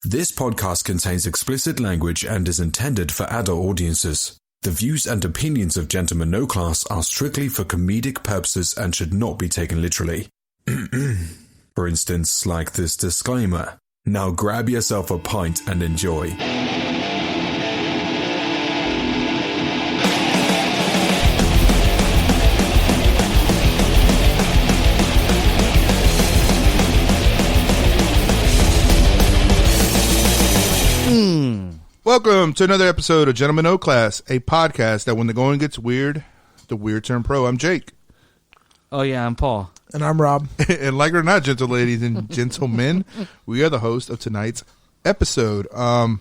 This podcast contains explicit language and is intended for adult audiences. The views and opinions of Gentlemen No Class are strictly for comedic purposes and should not be taken literally. For instance, like this disclaimer. Now grab yourself a pint and enjoy. Welcome to another episode of Gentlemen No Class, a podcast that when the going gets weird, the weird turn pro. I'm Jake. Oh, yeah, I'm Paul. And I'm Rob. And like it or not, gentle ladies and gentlemen, we are the host of tonight's episode. And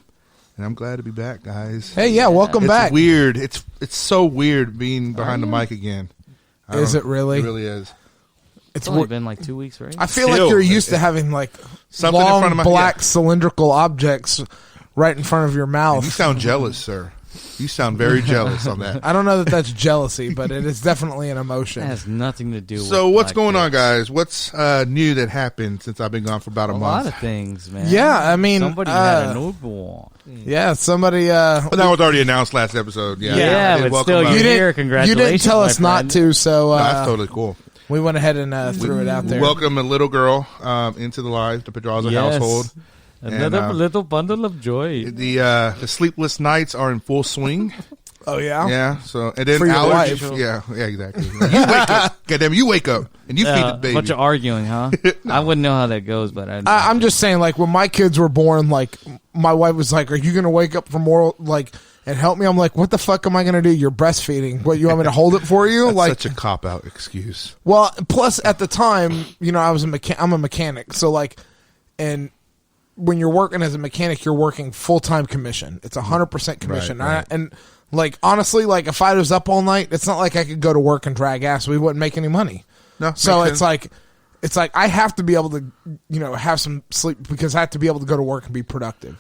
I'm glad to be back, guys. Hey, yeah, welcome back. It's weird. It's so weird being behind the mic again. Is it really? It really is. It's only been like 2 weeks, right? I feel like you're used to having like something long, in front of my black, cylindrical objects right in front of your mouth. You sound jealous, sir. You sound very jealous on that. I don't know that that's jealousy, but it is definitely an emotion. It has nothing to do with So what's black going on, dicks. guys? What's new that happened since I've been gone for about a A month? lot of things, man. Yeah, I mean, somebody had a newborn. Yeah, somebody. But that was already announced last episode. Yeah, Yeah, Hey, but welcome still, back. you you here. didn't. You Congratulations, didn't tell my us not friend. to, so No, that's totally cool. we went ahead and threw it out there. Welcome a little girl into the life, the Pedraza Yes. household. Another And, little bundle of joy. The sleepless nights are in full swing. Oh yeah. Yeah. So and then For your allergies. wife. Yeah, exactly. You wake up. Goddamn, you wake up and you feed the baby. Bunch of arguing, huh? I wouldn't know how that goes, but I'm just saying, like when my kids were born, like my wife was like, "Are you going to wake up for more like and help me?" I'm like, "What the fuck am I going to do? You're breastfeeding. What, you want me to hold it for you?" That's like such a cop out excuse. Well, plus at the time, you know, I'm a mechanic, so like, and when you're working as a mechanic, you're working full time commission. It's 100% commission, Right. And like honestly, like if I was up all night, it's not like I could go to work and drag ass. We wouldn't make any money. No. So makes sense. it's like I have to be able to, you know, have some sleep because I have to be able to go to work and be productive.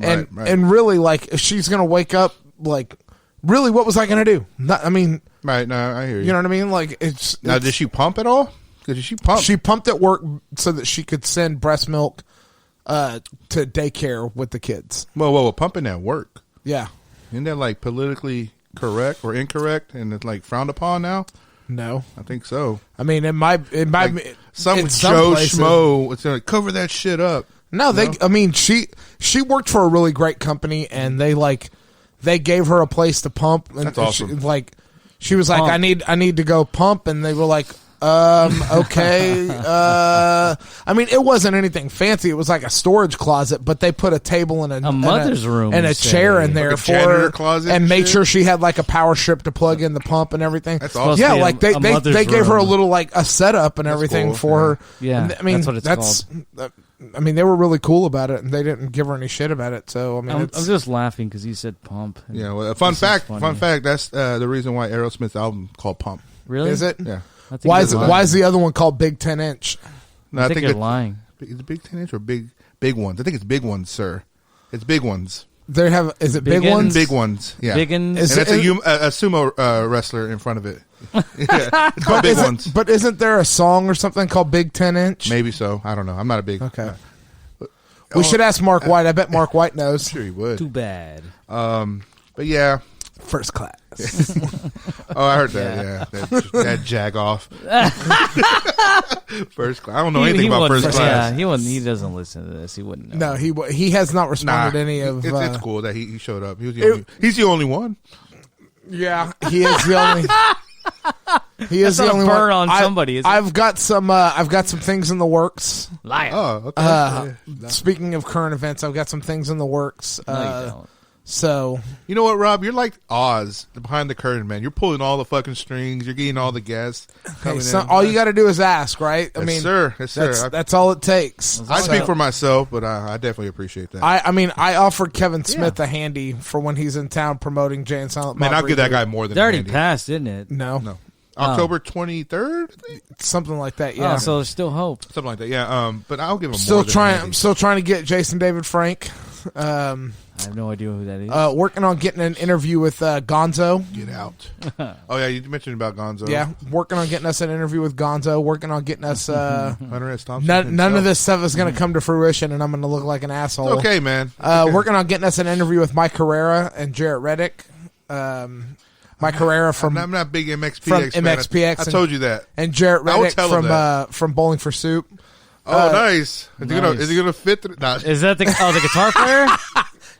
And Right. and really, like if she's gonna wake up, like really, what was I gonna do? I mean, Right. No, I hear you. you know what I mean? Like it's Now, did she pump at all? Did she pump? She pumped at work so that she could send breast milk to daycare with the kids. Whoa, pumping at work. Yeah. Isn't that like politically correct or incorrect and it's like frowned upon now? No. I think so. I mean, it might Like some in Joe places. Schmo, it's like cover that shit up. No, I mean, she worked for a really great company, and they gave her a place to pump. And That's awesome. She was like, Pump. I need to go pump, and they were like, okay. I mean, it wasn't anything fancy. It was like a storage closet, but they put a table and A mother's room, and you a say. chair in there Like a for janitor her, closet and and made shit? sure she had like a power strip to plug in the pump and everything. That's Supposed awesome. to Yeah, be like a mother's they gave her a room. little like a setup and everything cool, for her. Yeah, And, I mean, that's what it's called. I mean, they were really cool about it, and they didn't give her any shit about it. So I mean, I'm it's, just laughing because you said pump. Yeah, well, fun This is fact. funny. Fun fact. That's the reason why Aerosmith's album called Pump. Really? is it? Yeah. I think Why you're is lying. the other one called Big 10-inch? No, I think you're it- lying. Is it big 10-inch or big ones? I think it's big ones, sir. It's big ones. They have is it big Biggins? ones? Big ones. Yeah. Biggins. Is And it's it- a sumo wrestler in front of it. Yeah, it's called big ones. But isn't there a song or something called Big 10-inch? Maybe so. I don't know. I'm not a big. Okay. We should ask Mark White. I bet Mark White knows. Sure, he would. Too bad. But yeah. First class. Oh, I heard that. Yeah, that jag off. First class. I don't know anything about wouldn't- first class. Yeah, he wouldn't. He doesn't listen to this. He wouldn't know. No, he has not Nah, responded to any of. it's cool that he showed up. He's the only one. Yeah, he is the only. He is That's the not a only burn one. on somebody, is it? I've got some things in the works. Liar. Oh, okay. Yeah. Speaking of current events, I've got some things in the works. No, you don't. So You know what, Rob? You're like Oz, the behind the curtain man. You're pulling all the fucking strings. You're getting all the guests. hey, all you got to do is ask, right? I Yes, mean, sir. Yes, sir. that's all it takes. I So- speak for myself, but I definitely appreciate that. I mean, I offered Kevin Smith a handy for when he's in town promoting Jay and Silent Bob. Man, I'll give that reboot. guy more than They already Andy. passed, didn't it? No, October 23rd, I think? something like that. Yeah. Yeah. So there's still hope. Something like that. Yeah. But I'll give him Still more than trying. Andy. I'm still trying to get Jason David Frank. I have no idea who that is. Working on getting an interview with Gonzo. Get out. Oh, yeah, you mentioned about Gonzo. Yeah, working on getting us an interview with Gonzo. Working on getting us. Hunter S. Thompson. None of this stuff is going to come to fruition, and I'm going to look like an asshole. It's okay, man. Okay. Working on getting us an interview with Mike Herrera and Jarrett Reddick. Mike Herrera from I'm not big MXPX. from man. MXPX. I told you that. And Jarrett I would Reddick tell him that. from Bowling for Soup. Oh, nice. Is he gonna fit? Is that the guitar player?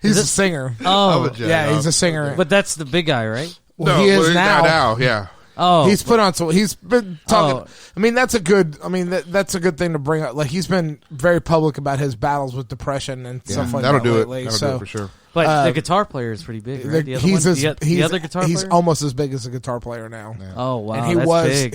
He's a singer. Oh, yeah, he's a singer. but that's the big guy, right? Well, no, he is he's now. not now. Yeah. Oh, He's put on. So he's been talking. Oh. I mean, that's a good. I mean, that's a good thing to bring up. Like he's been very public about his battles with depression and stuff like that'll that do lately. it. That'll so do it for sure. but the guitar player is pretty big, right? The other he's one? as, the other guitar he's player? almost as big as a guitar player now. Yeah. Oh wow, And he that's was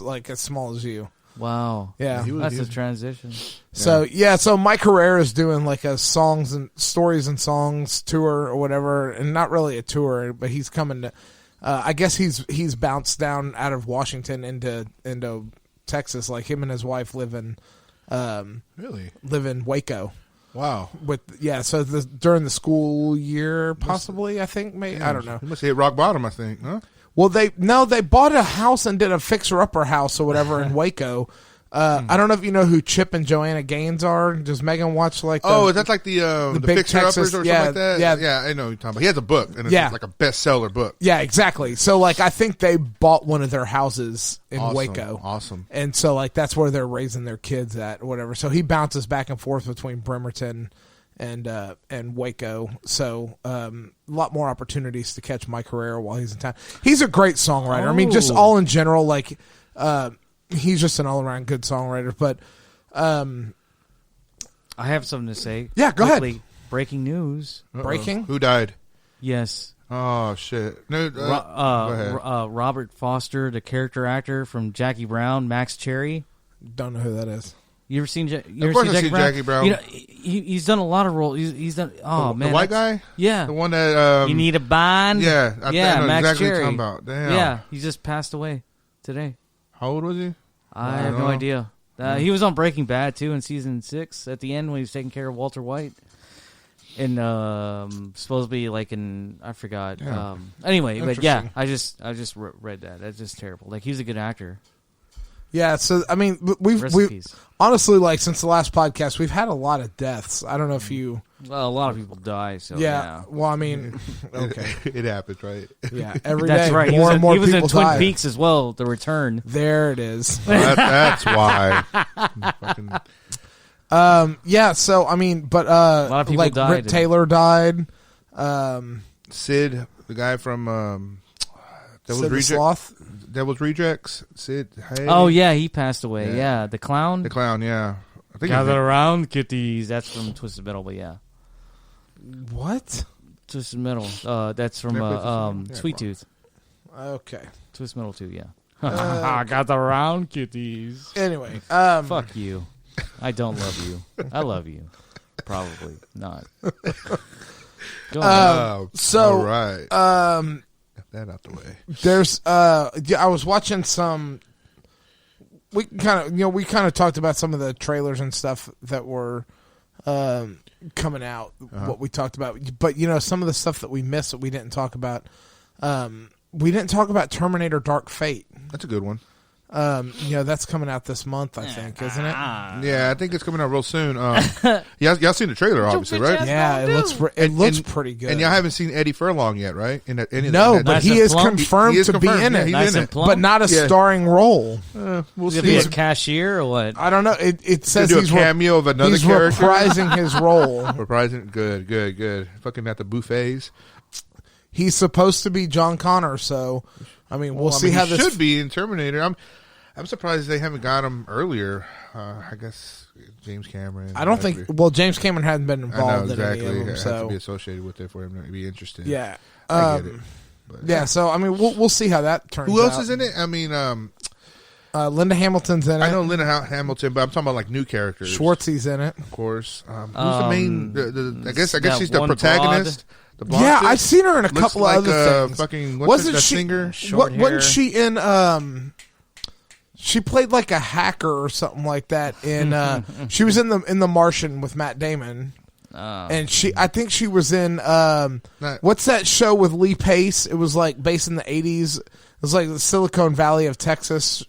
big. as small as you. Wow. Yeah. That's a transition. So so Mike Herrera is doing like a songs and stories and songs tour or whatever, and not really a tour, but he's coming to. I guess he's bounced down out of Washington into Texas. Like him and his wife live in Waco. Wow. So during the school year, possibly I think maybe I don't know. He must have hit rock bottom. I think. Huh? Well, they bought a house and did a fixer-upper house or whatever in Waco. I don't know if you know who Chip and Joanna Gaines are. Does Megan watch like? Is that like the big Fixer Uppers or something like that? Yeah, I know what you're talking about. He has a book, and it's like a bestseller book. Yeah, exactly. So like, I think they bought one of their houses in Waco. Awesome. And so like, that's where they're raising their kids at, or whatever. So he bounces back and forth between Bremerton and Waco. So a lot more opportunities to catch Mike Herrera while he's in town. He's a great songwriter. I mean, just all in general, like. He's just an all-around good songwriter, but I have something to say. Yeah, go ahead. Breaking news. Uh-oh. Breaking? Who died? Yes. Oh shit! No, go ahead. Robert Foster, the character actor from Jackie Brown, Max Cherry. Don't know who that is. You ever seen? Of course, I've seen Jackie Brown. You know, he's done a lot of roles. He's done. Oh man, the white guy. Yeah, the one that you need a bond. Yeah, I know Max exactly Cherry. what you're talking about. Damn. Yeah, he just passed away today. How old was he? I have no idea. He was on Breaking Bad too in season 6 at the end when he was taking care of Walter White. And supposedly like I forgot. Yeah. Anyway, but yeah, I just read that. That's just terrible. Like he was a good actor. Yeah, so I mean, we've honestly, like since the last podcast, we've had a lot of deaths. I don't know if you. Well, a lot of people die. So yeah. Well, I mean, okay, it happens, right? Yeah, every that's day. Right. More and more he was people in Twin die. Peaks as well. The Return. There it is. That's why. Yeah. So I mean, but a lot of people like died. Rip Taylor died. Sid, the guy from Sid Sloth. Devil's Rejects. Sid. Hey. Oh yeah, he passed away. Yeah, the clown. The clown. Yeah. I think Gather around, kitties. That's from Twisted Metal, but yeah. What? Twisted Metal. That's from Sweet Tooth. Okay. Twisted Metal 2, yeah. Gather around, kitties. Anyway, fuck you. I don't love you. I love you. Probably not. Go on. So, all right. Get that out the way. There's I was watching some. We kind of talked about some of the trailers and stuff that were coming out. What we talked about, but some of the stuff that we missed that we didn't talk about. We didn't talk about Terminator: Dark Fate. That's a good one. That's coming out this month, I think, isn't it? Yeah, I think it's coming out real soon. Y'all seen the trailer, obviously, right? Yeah, it looks pretty good. And y'all haven't seen Eddie Furlong yet, right? But he is confirmed to be in it, He's in it. but not a starring role. We'll Is see. he a cashier or what? I don't know. It says do a he's cameo of another he's character. reprising his role. Reprising, good. Fucking at the buffets. He's supposed to be John Connor, so I mean, we'll see how he this should be in Terminator. I'm surprised they haven't got him earlier. I guess James Cameron. I don't think. Well, James Cameron hadn't been involved in any of them, It has so to be associated with it for him to be interested. yeah, I get it. But, yeah. So I mean, we'll see how that turns. Who else out. is in it? I mean, Linda Hamilton's in it. I know Linda Hamilton, but I'm talking about like new characters. Schwartzy's in it. Of course. Who's the main? I guess she's the one protagonist. The blonde Yeah, chick? I've seen her in a Looks couple like of other things. Fucking Wasn't that she? singer? Wasn't she in? She played like a hacker or something like that. In she was in the Martian with Matt Damon. And I think she was in what's that show with Lee Pace? It was like based in the 80s. It was like the Silicon Valley of Texas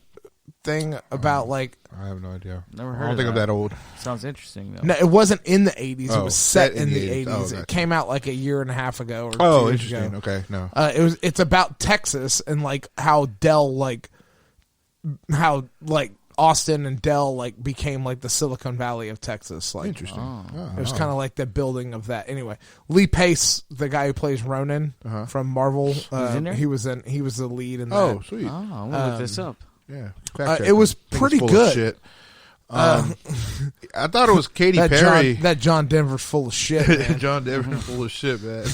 thing about like. I have no idea. Never heard. I don't think I'm that old. Sounds interesting though. No, it wasn't in the 80s. Oh, it was set in the 80s. Oh, gotcha. It came out like a year and a half ago. Or 2 years interesting. ago. Okay, no. It's about Texas and like how Austin and Dell like became like the Silicon Valley of Texas. Like Interesting. it was kind of like the building of that. Anyway, Lee Pace, the guy who plays Ronan from Marvel, in there? he was the lead in that. Oh, sweet. Oh, I'm gonna look this up. Yeah. It was pretty full good. Of shit. I thought it was Katy Perry. That John Denver's full of shit, man. John Denver's full of shit, man.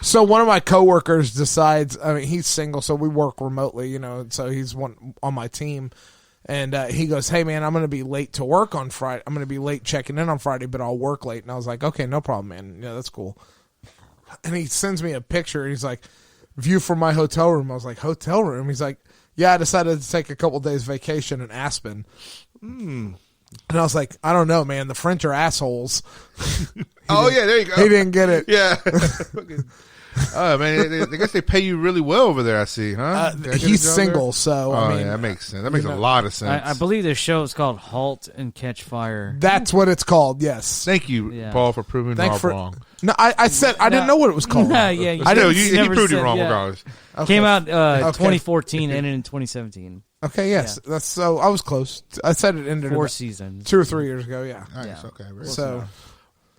So one of my coworkers decides. I mean, he's single, so we work remotely, you know. So he's one on my team, and he goes, "Hey, man, I'm going to be late to work on Friday. I'm going to be late checking in on Friday, but I'll work late." And I was like, "Okay, no problem, man. Yeah, that's cool." And he sends me a picture, and he's like, "View from my hotel room." I was like, "Hotel room?" He's like, "Yeah, I decided to take a couple days vacation in Aspen." And I was like, "I don't know, man. The French are assholes." Oh yeah, there you go. He didn't get it. Yeah. Oh man, I guess they pay you really well over there. I see, huh? Did I get a He's job single, there? so Oh I mean, yeah, that makes sense. That makes a lot of sense. I believe this show is called Halt and Catch Fire. that's what it's called. Yes. Thank you, Yeah. Paul, for proving Thanks Rob for- wrong. No, I said I didn't know what it was called. Yeah, yeah. I know you he never proved you said- wrong, yeah. regardless. Okay. Came out Okay. 2014, ended in 2017. Okay, yes, that's so. I was close. I said it ended 4 about seasons. 2 or 3 years ago. Yeah. Nice. Yeah. Okay. Very So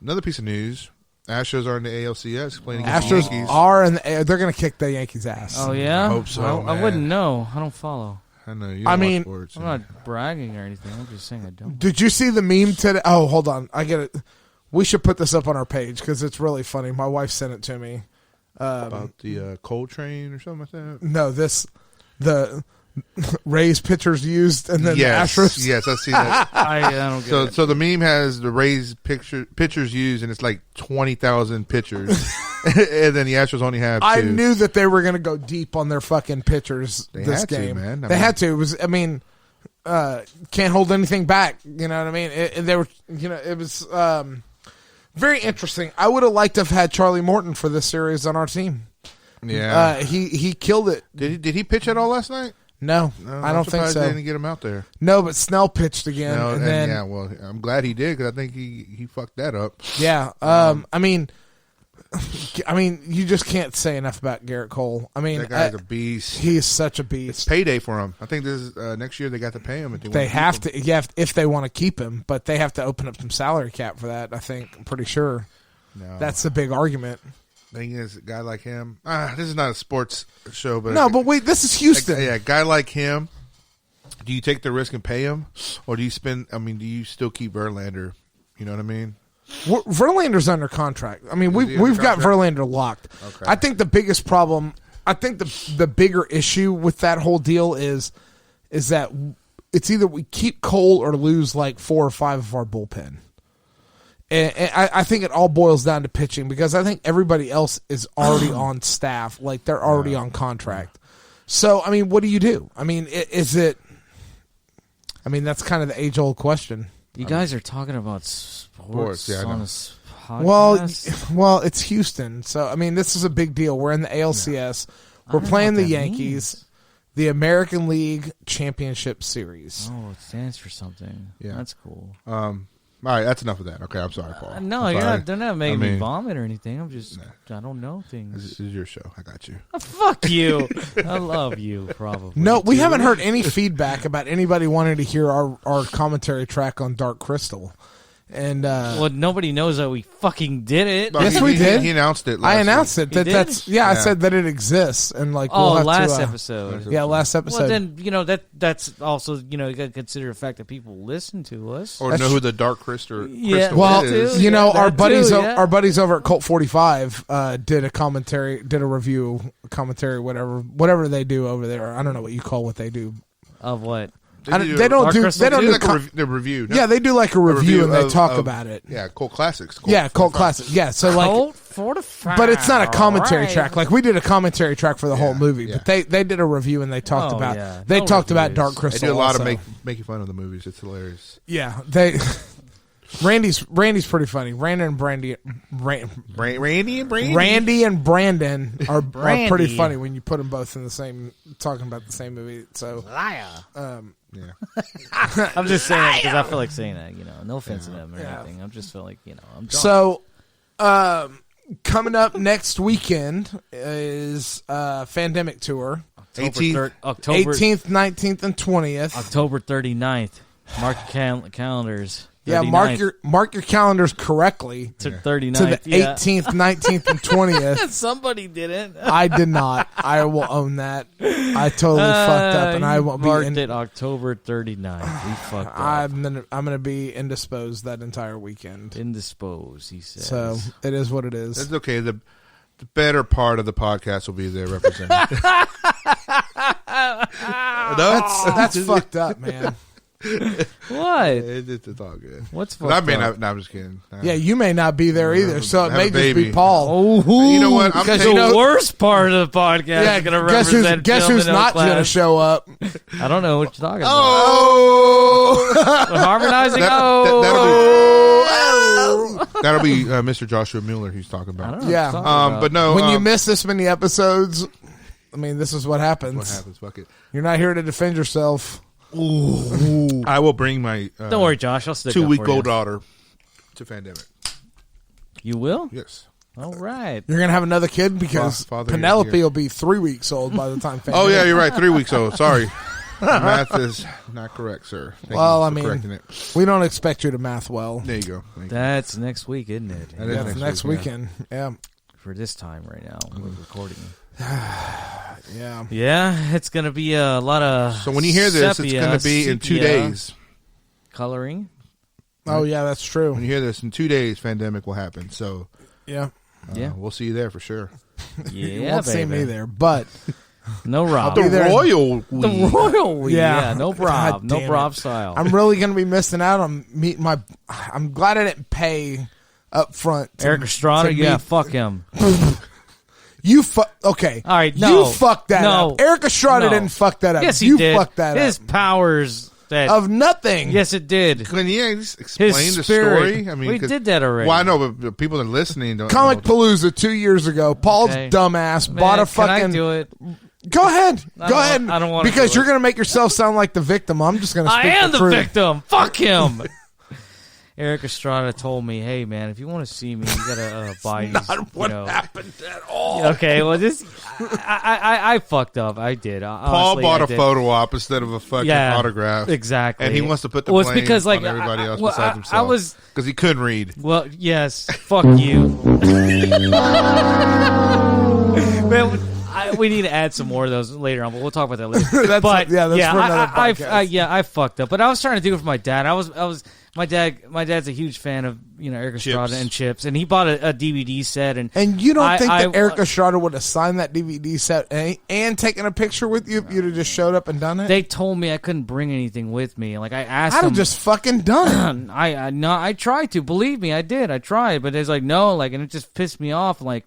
another piece of news: Astros are in the ALCS playing against Astros the Yankees. are, and they're going to kick the Yankees' ass. Oh yeah, I hope so, I man. wouldn't know. I don't follow. I know. You I don't mean, watch sports, I'm not bragging or anything. I'm just saying I don't. Did you see the meme today? Oh, hold on. I get it. We should put this up on our page because it's really funny. My wife sent it to me. about the coal train or something like that. No, the Rays pitchers used, and then Yes, the Astros. yes, I see that. I don't get it. So the meme has the Rays pitchers used, and it's like 20,000 pitchers, and then the Astros only have 2. I knew that they were going to go deep on their fucking pitchers They this had to, game. man. I They mean- had to. It was. I mean, can't hold anything back. You know what I mean? They were. You know, it was very interesting. I would have liked to have had Charlie Morton for this series on our team. Yeah. He killed it. Did he pitch at all last night? No, No, I I'm don't think surprised so. They didn't get him out there. No, but Snell pitched again, No, and then yeah, well, I'm glad he did because I think he fucked that up. yeah. I mean, you just can't say enough about Garrett Cole. I mean, That guy's a beast. he is such a It's beast. payday for him. I think this is next year they got to pay him. If they They want have keep him. to, yeah, if they want to keep him, but they have to open up some salary cap for that. I think, I'm pretty sure No. that's the big argument. Thing is, a guy like him. This is not a sports show, but No, but wait, this is Houston. yeah, a guy like him. Do you take the risk and pay him, or do you spend? I mean, do you still keep Verlander? You know what I mean? Verlander's under contract. I mean, Is he we've under got contract? Verlander locked. Okay. I think the biggest problem, I think the bigger issue with that whole deal is that it's either we keep Cole or lose like 4 or 5 of our bullpen. And I think it all boils down to pitching because I think everybody else is already on staff, like they're already on contract. So I mean, what do you do? I mean, is it? I mean, that's kind of the age-old question. You guys are talking about sports yeah, I on know. this podcast. Well, it's Houston, so I mean, this is a big deal. We're in the ALCS. We're I don't playing know the what that Yankees, means. the American League Championship Series. Oh, it stands for something. Yeah. That's cool. All right, that's enough of that. Okay, I'm sorry, Paul. No, I'm you're sorry. not. They're not making I mean, me vomit or anything. I'm just. I don't know things. This is your show. I got you. Fuck you. I love you. Probably. No, we too. haven't heard any feedback about anybody wanting to hear our commentary track on Dark Crystal. And Well, nobody knows that we fucking did it. No, Yes, he- we he- did. He announced it. I announced it. You That did? that's I Yeah. said that it exists, and like Oh, we'll have last to, episode. Yeah, last episode. Well, then that's also you got to consider the fact that people listen to us. Or That's know who the Dark Crystal, Yeah. Crystal Well, is. you know, Yeah, our that buddies, too, yeah. our buddies over at Cult 45 did a review, commentary, whatever they do over there. I don't know what you call what they do. Of what? They don't do. Dark They Crystal? don't They do. do like the review. Yeah, they do like a review and they talk about it. Yeah, Cult Classics. Yeah, Cult Classic. Yeah, so like, Cult 45. but it's not a commentary Right. track. Like we did a commentary track for the whole movie, yeah. but they did a review and they talked Oh, about yeah. No talked about reviews. Dark They Crystal. do a lot also. of making fun of the movies. It's hilarious. Yeah, they Randy's pretty funny. Randy and Brandon are pretty funny when you put them both in the same, talking about the same movie. So Liar. Yeah. I'm just saying it because I feel like saying that. No offense to them or anything. I'm just feel like I'm drunk. So, coming up next weekend is Fandemic Tour. October 18th, 19th, and 20th. October 39th. Mark your calendars. 39th. Yeah, mark your calendars correctly to 39th. To the 18th, 19th, and 20th. Somebody didn't. I did not. I will own that. I totally fucked up, and I won't be marked it October 39th. We fucked up. I'm gonna be indisposed that entire weekend. Indisposed, he says. So it is what it is. It's okay. The better part of the podcast will be there represented. That's fucked up, man. What? It's all good. What's fucked up? No, I'm just kidding. Yeah, you may not be there either, so it may just be Paul. Oh, you know what? Because the worst part of the podcast is going to represent. Guess who's not going to show up? I don't know what you're talking about. Oh, harmonizing. That'll be Mr. Joshua Mueller. He's talking about. I don't know what you're talking about. But no. When you miss this many episodes, I mean, this is what happens. What happens? Fuck it. You're not here to defend yourself. Ooh. I will bring my don't worry, Josh. I'll stick 2-week-old daughter to Fandemic. You will? Yes. All right. You're gonna have another kid because Father Penelope will be 3 weeks old by the time. Oh yeah, you're right. 3 weeks old. Sorry, math is not correct, sir. Thank you for correcting it. We don't expect you to math well. There you go. That's next week, isn't it? That's next weekend. Yeah. For this time right now, we're recording. Yeah, it's gonna be a lot of. So when you hear this, it's gonna be in 2 days. Coloring. Oh yeah, that's true. When you hear this in 2 days, Fandemic will happen. So we'll see you there for sure. Yeah, you won't see me there, but no Rob. The royal weed. The royal weed. Yeah, no Rob. No Rob style. I'm really gonna be missing out on meeting my. I'm glad I didn't pay up front. Eric Estrada. Yeah, fuck him. You okay. All right, no. You fucked that up. Eric Estrada didn't fuck that up. Yes, you did. Fucked that His up. Powers that of nothing. Yes, it did. Can you just explain His the spirit. story? I mean, we did that already. Well, I know, but people that are listening don't Comic know. Palooza 2 years ago. Paul's dumbass bought a fucking. Can I do it? Go ahead. Go ahead. I don't want to because do you're going to make yourself sound like the victim. I'm just going to. I am the truth. victim. Fuck him. Eric Estrada told me, "Hey man, if you want to see me, you gotta buy these." Not what happened at all. Okay, well, I fucked up. I did. Paul bought a photo op instead of a fucking autograph. Exactly, and he wants to put the blame because, like, on everybody else besides himself. I was because he couldn't read. Well, yes. Fuck you. Man, we need to add some more of those later on, but we'll talk about that later. that's for another podcast. I fucked up, but I was trying to do it for my dad. My dad's a huge fan of Eric Estrada and Chips, and he bought a DVD set. And you don't think that Eric Estrada would have signed that DVD set and taken a picture with you if you'd have just showed up and done it? They told me I couldn't bring anything with me. Like I asked I'd them, have just fucking done it. I tried to. Believe me, I did. I tried, but it's like no, and it just pissed me off. Like.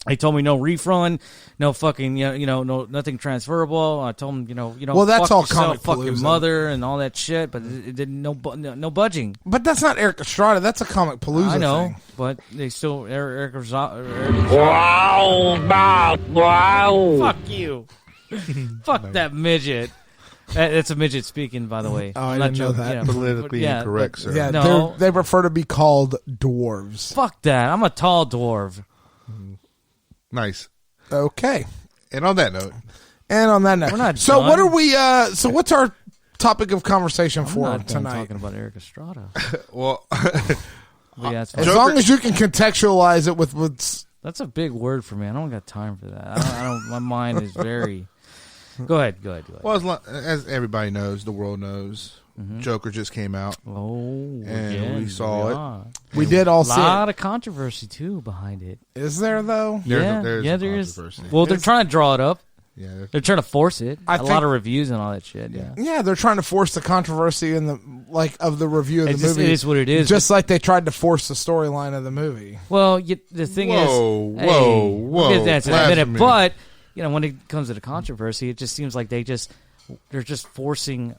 They told me no refund, no fucking, no nothing transferable. I told them, well, that's all yourself, fuck your mother and all that shit, but it didn't no budging. But that's not Eric Estrada. That's a Comic Palooza. I know, thing. but they still Eric Estrada. Wow! Fuck you! Fuck that midget. It's a midget speaking, by the way. Oh, I didn't know that. Politically incorrect, sir. Yeah, no. They prefer to be called dwarves. Fuck that! I'm a tall dwarf. Nice. Okay. And on that note. We're not so done. what are we so what's our topic of conversation for not done tonight? talking about Eric Estrada. Well, as long as you can contextualize it with what's that's a big word for me. I don't got time for that. I don't my mind is very Go ahead. Well, as everybody knows, the world knows, Joker just came out. Oh, and we saw it. We did all see it. A lot of controversy, too, behind it. Is there, though? There's there is. controversy. Well, they're trying to draw it up. Yeah, they're trying to force it. A lot of reviews and all that shit. Yeah, they're trying to force the controversy in of the review of the movie. It is what it is. Just like they tried to force the storyline of the movie. Well, the thing is, whoa, we'll get that in a minute. But when it comes to the controversy, it just seems like they're just forcing.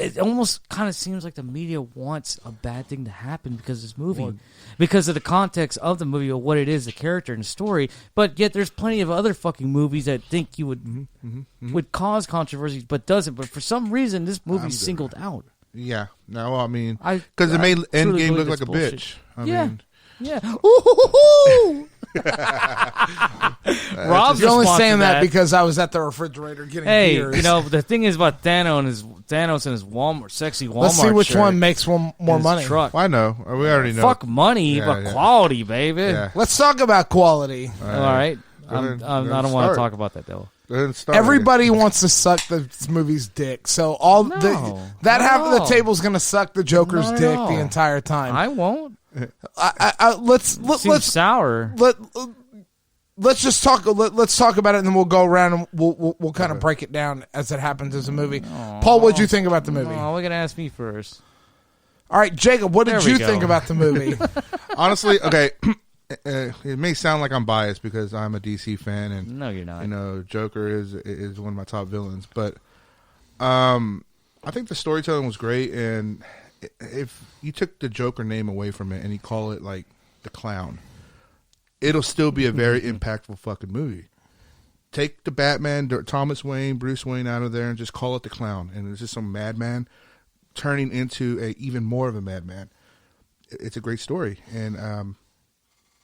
it almost kind of seems like the media wants a bad thing to happen because of this movie, because of the context of the movie, or what it is, the character and the story. But yet, there's plenty of other fucking movies that think you would cause controversies, but doesn't. But for some reason, this movie's singled out. Yeah, no, I mean, because it made Endgame look like a bitch. I mean, yeah. Ooh. Rob's You're only response saying to that because I was at the refrigerator getting beers. you know, the thing is about Thanos and his Walmart, sexy Walmart. Let's see which shirt one makes more and his money. Truck. I know. We already know. Fuck money, but quality, baby. Yeah. Let's talk about quality. All right. I don't want to talk about that though. Everybody wants to suck this movie's dick, so half of the table's gonna suck the Joker's dick the entire time. I won't. Let's sour. Let's just talk. Let's talk about it, and then we'll go around and we'll kind of break it down as it happens as a movie. Paul, what'd you think about the movie? Oh, we're gonna ask me first. All right, Jacob, what did you think about the movie? Honestly, okay. It may sound like I'm biased because I'm a DC fan, and no, you're not. You know, Joker is one of my top villains, but I think the storytelling was great, and if you took the Joker name away from it and you call it like the Clown, it'll still be a very impactful fucking movie. Take the Batman, Thomas Wayne, Bruce Wayne out of there, and just call it the Clown, and it's just some madman turning into even more of a madman. It's a great story, and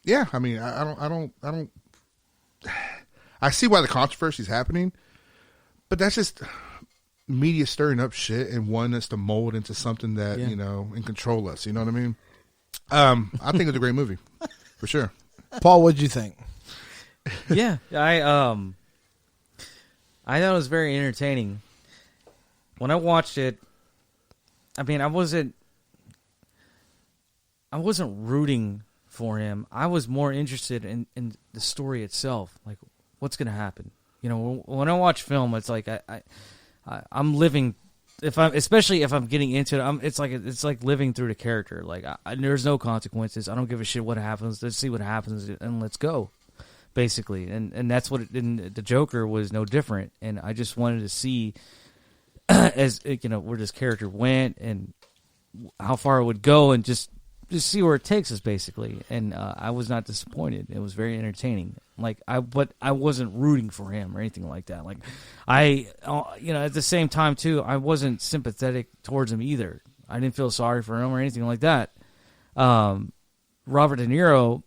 yeah, I mean, I don't. I see why the controversy is happening, but that's just media stirring up shit and wanting us to mold into something that and control us. You know what I mean? I think it's a great movie for sure. Paul, what'd you think? Yeah, I thought it was very entertaining. When I watched it, I mean, I wasn't rooting for him. I was more interested in the story itself, like what's going to happen. You know, when I watch film, it's like I'm living. Especially if I'm getting into it, it's like living through the character. Like there's no consequences. I don't give a shit what happens. Let's see what happens and let's go, basically. And that's what the Joker was no different. And I just wanted to see, as where this character went and how far it would go, and just see where it takes us, basically. And I was not disappointed. It was very entertaining. But I wasn't rooting for him or anything like that. Like at the same time too, I wasn't sympathetic towards him either. I didn't feel sorry for him or anything like that. Robert De Niro,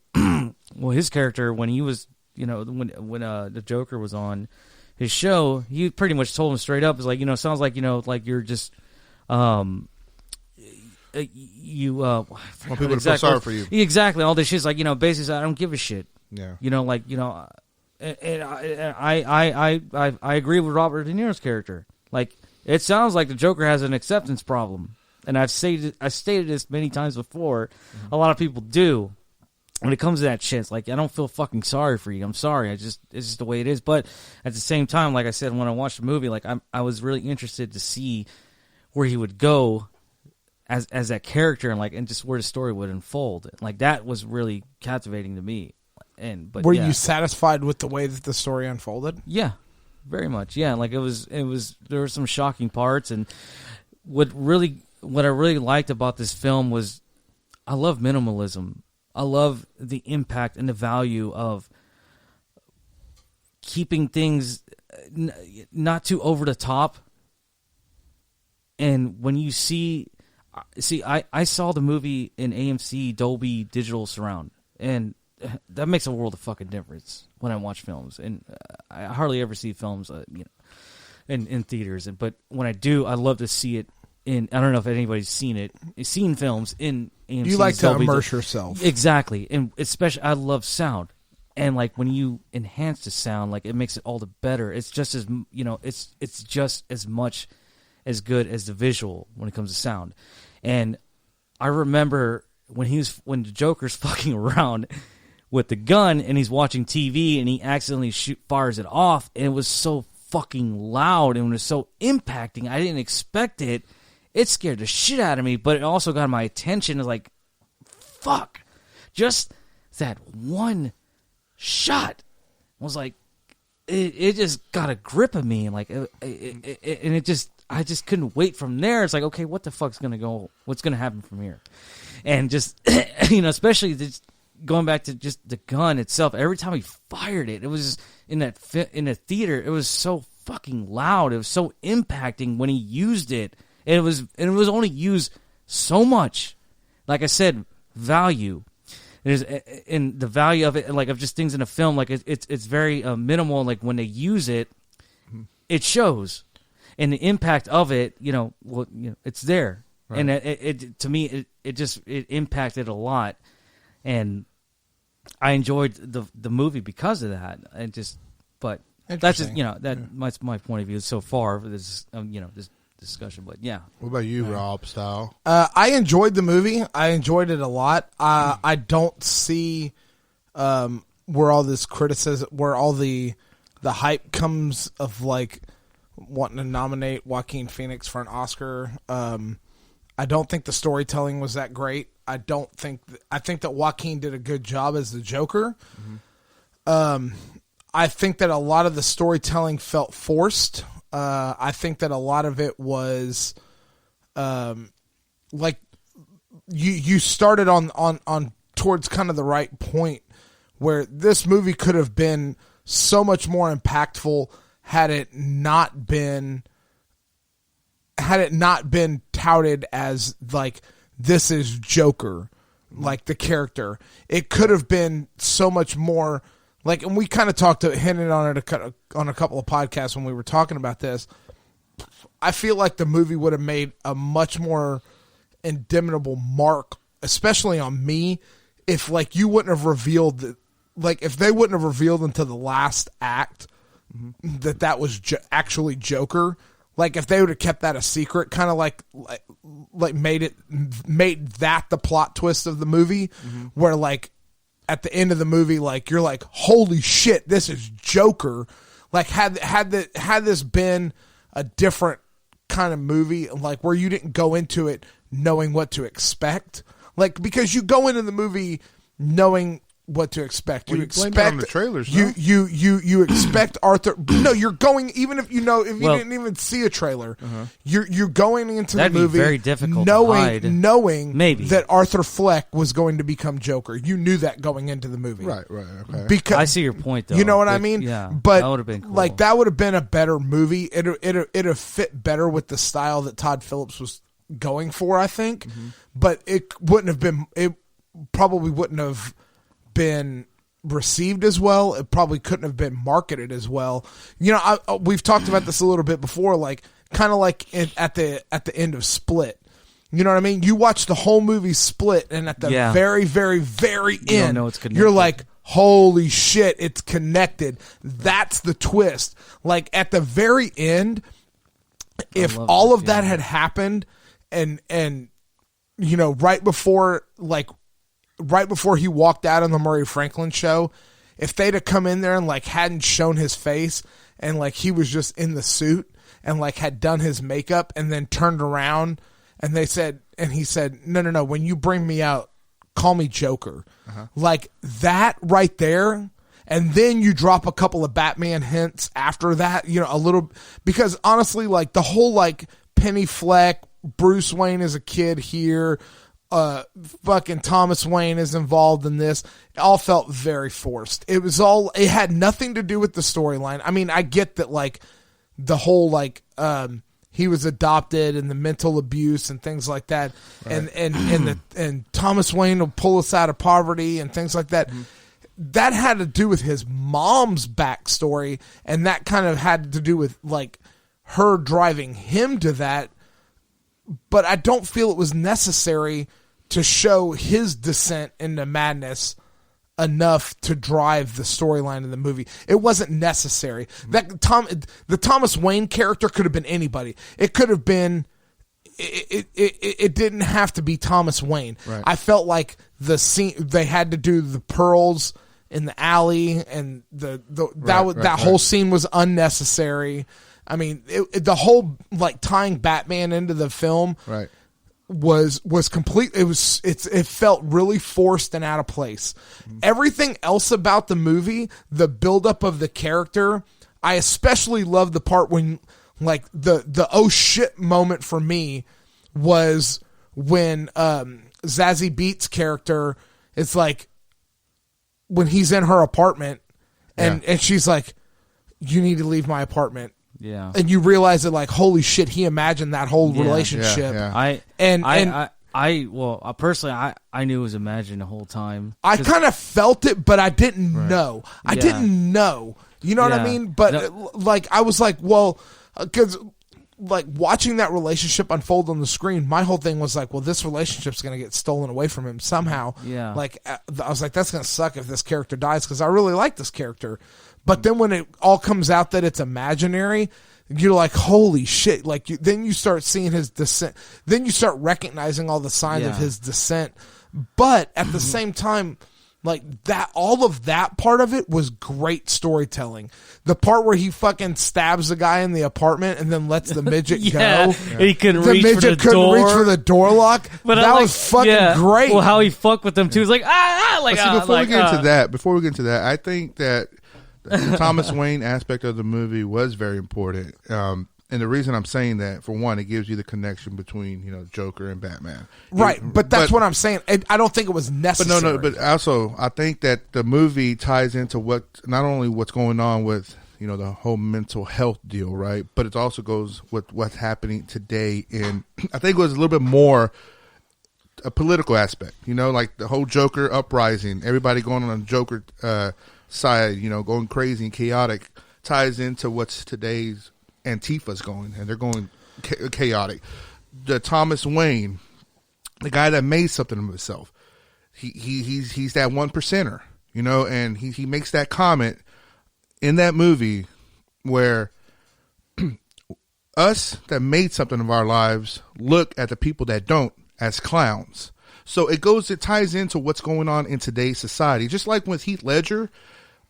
well, his character when he was, when the Joker was on his show, he pretty much told him straight up, is like, sounds like, like you're just, want people to feel sorry for you. Exactly. All this shit's like, basically, I don't give a shit. Yeah. And I agree with Robert De Niro's character. Like, it sounds like the Joker has an acceptance problem, and I've stated this many times before. Mm-hmm. A lot of people do. When it comes to that shit, it's like, I don't feel fucking sorry for you. I'm sorry. It's just the way it is. But at the same time, like I said, when I watched the movie, like I was really interested to see where he would go as that character, and just where the story would unfold. Like, that was really captivating to me. Were you satisfied with the way that the story unfolded? Yeah, very much. Yeah, like it was. There were some shocking parts, and what I really liked about this film was, I love minimalism. I love the impact and the value of keeping things not too over the top. And when you see, I saw the movie in AMC Dolby Digital Surround, and that makes a world of fucking difference when I watch films. And I hardly ever see films, in theaters. But when I do, I love to see it in. I don't know if anybody's seen films in AMC. You like to immerse yourself, exactly, and especially I love sound. And like when you enhance the sound, like it makes it all the better. It's just as it's just as much as good as the visual when it comes to sound. And I remember when the Joker's fucking around with the gun and he's watching TV and he accidentally fires it off, and it was so fucking loud and it was so impacting. I didn't expect it. It scared the shit out of me, but it also got my attention. It's like, fuck, just that one shot was like, it just got a grip of me, and like, and it just, I just couldn't wait from there. It's like, okay, what the fuck's gonna go? What's gonna happen from here? And just especially just going back to just the gun itself. Every time he fired it, it was in the theater. It was so fucking loud. It was so impacting when he used it. And it was only used so much. Like I said, value. There's in the value of it, like of just things in a film. Like it's very minimal. Like when they use it, it shows, and the impact of it, it's there. Right. And it to me, it impacted a lot, and I enjoyed the movie because of that. And but that's just that's my point of view so far for this this discussion. But yeah, what about you, Rob Style? I enjoyed the movie. I enjoyed it a lot. I don't see where all this criticism, where all the hype comes of like wanting to nominate Joaquin Phoenix for an Oscar. I don't think the storytelling was that great. I think that Joaquin did a good job as the Joker. I think that a lot of the storytelling felt forced. I think that a lot of it was like you started on towards kind of the right point where this movie could have been so much more impactful had it not been touted as like this is Joker, like the character. It could have been so much more like, and we kind of hinted on it on a couple of podcasts when we were talking about this. I feel like the movie would have made a much more indelible mark, especially on me, if like you wouldn't have revealed if they wouldn't have revealed until the last act that was actually Joker. Like if they would have kept that a secret, kind of like made that the plot twist of the movie, where like at the end of the movie, like you're like, holy shit, this is Joker. Like had this been a different kind of movie, like where you didn't go into it knowing what to expect, like because you go into the movie knowing what to expect. You expect on the trailers. No? You expect Arthur. No, you're going even if you didn't even see a trailer. You're going into the movie very difficult knowing maybe that Arthur Fleck was going to become Joker. You knew that going into the movie. Right. Okay. Because I see your point though. You know what I mean? Yeah. But that would have been cool. Like that would have been a better movie. It'd have fit better with the style that Todd Phillips was going for, I think. But it wouldn't have been. It probably wouldn't have been received as well. It probably couldn't have been marketed as well. We've talked about this a little bit before, like kind of like at the end of Split. You know what I mean? You watch the whole movie Split, and at the very, very, very end, you're like, holy shit, it's connected. That's the twist. Like at the very end, if all of that had happened and right before he walked out on the Murray Franklin show, if they'd have come in there and like hadn't shown his face and like he was just in the suit and like had done his makeup and then turned around and he said, no, when you bring me out, call me Joker. Like that right there. And then you drop a couple of Batman hints after that, a little, because honestly, like the whole like Penny Fleck, Bruce Wayne as a kid here, fucking Thomas Wayne is involved in this. It all felt very forced. It had nothing to do with the storyline. I mean, I get that like the whole like he was adopted and the mental abuse and things like that, right. and Thomas Wayne will pull us out of poverty and things like that. That had to do with his mom's backstory, and that kind of had to do with like her driving him to that. But I don't feel it was necessary to show his descent into madness enough to drive the storyline of the movie. It wasn't necessary. The Thomas Wayne character could have been anybody. It could have been. It didn't have to be Thomas Wayne. Right. I felt like the scene they had to do the pearls in the alley, and that whole scene was unnecessary. I mean, the whole like tying Batman into the film, right, was complete. It felt really forced and out of place. Everything else about the movie, the buildup of the character, I especially love the part when like the oh shit moment for me was when Zazie Beetz' character is like, when he's in her apartment and she's like, you need to leave my apartment. Yeah. And you realize that, like, holy shit, he imagined that whole relationship. Personally, I knew it was imagined the whole time. I kind of felt it, but I didn't know. I didn't know. You know what I mean? But like, I was like, well, because like watching that relationship unfold on the screen, my whole thing was like, well, this relationship's going to get stolen away from him somehow. Yeah. Like, I was like, that's going to suck if this character dies, because I really like this character. But then when it all comes out that it's imaginary, you're like, holy shit. Like, then you start seeing his descent. Then you start recognizing all the signs of his descent. But at the same time, like, that, all of that part of it was great storytelling. The part where he fucking stabs the guy in the apartment and then lets the midget go. He couldn't The reach midget for the couldn't door. reach for the door lock. But that was fucking great. Well, how he fucked with them too. He's like, like, before we get into that, I think that the Thomas Wayne aspect of the movie was very important. And the reason I'm saying that, for one, it gives you the connection between, you know, Joker and Batman. Right, but that's what I'm saying. I don't think it was necessary. But also, I think that the movie ties into not only what's going on with, you know, the whole mental health deal, right? But it also goes with what's happening today. And I think it was a little bit more a political aspect, you know, like the whole Joker uprising, everybody going on the Joker side, you know, going crazy and chaotic, ties into what's today's Antifa's going, and they're going chaotic. The Thomas Wayne, the guy that made something of himself, he's that 1%er, you know, and he makes that comment in that movie where us that made something of our lives look at the people that don't as clowns. So it ties into what's going on in today's society. Just like with Heath Ledger,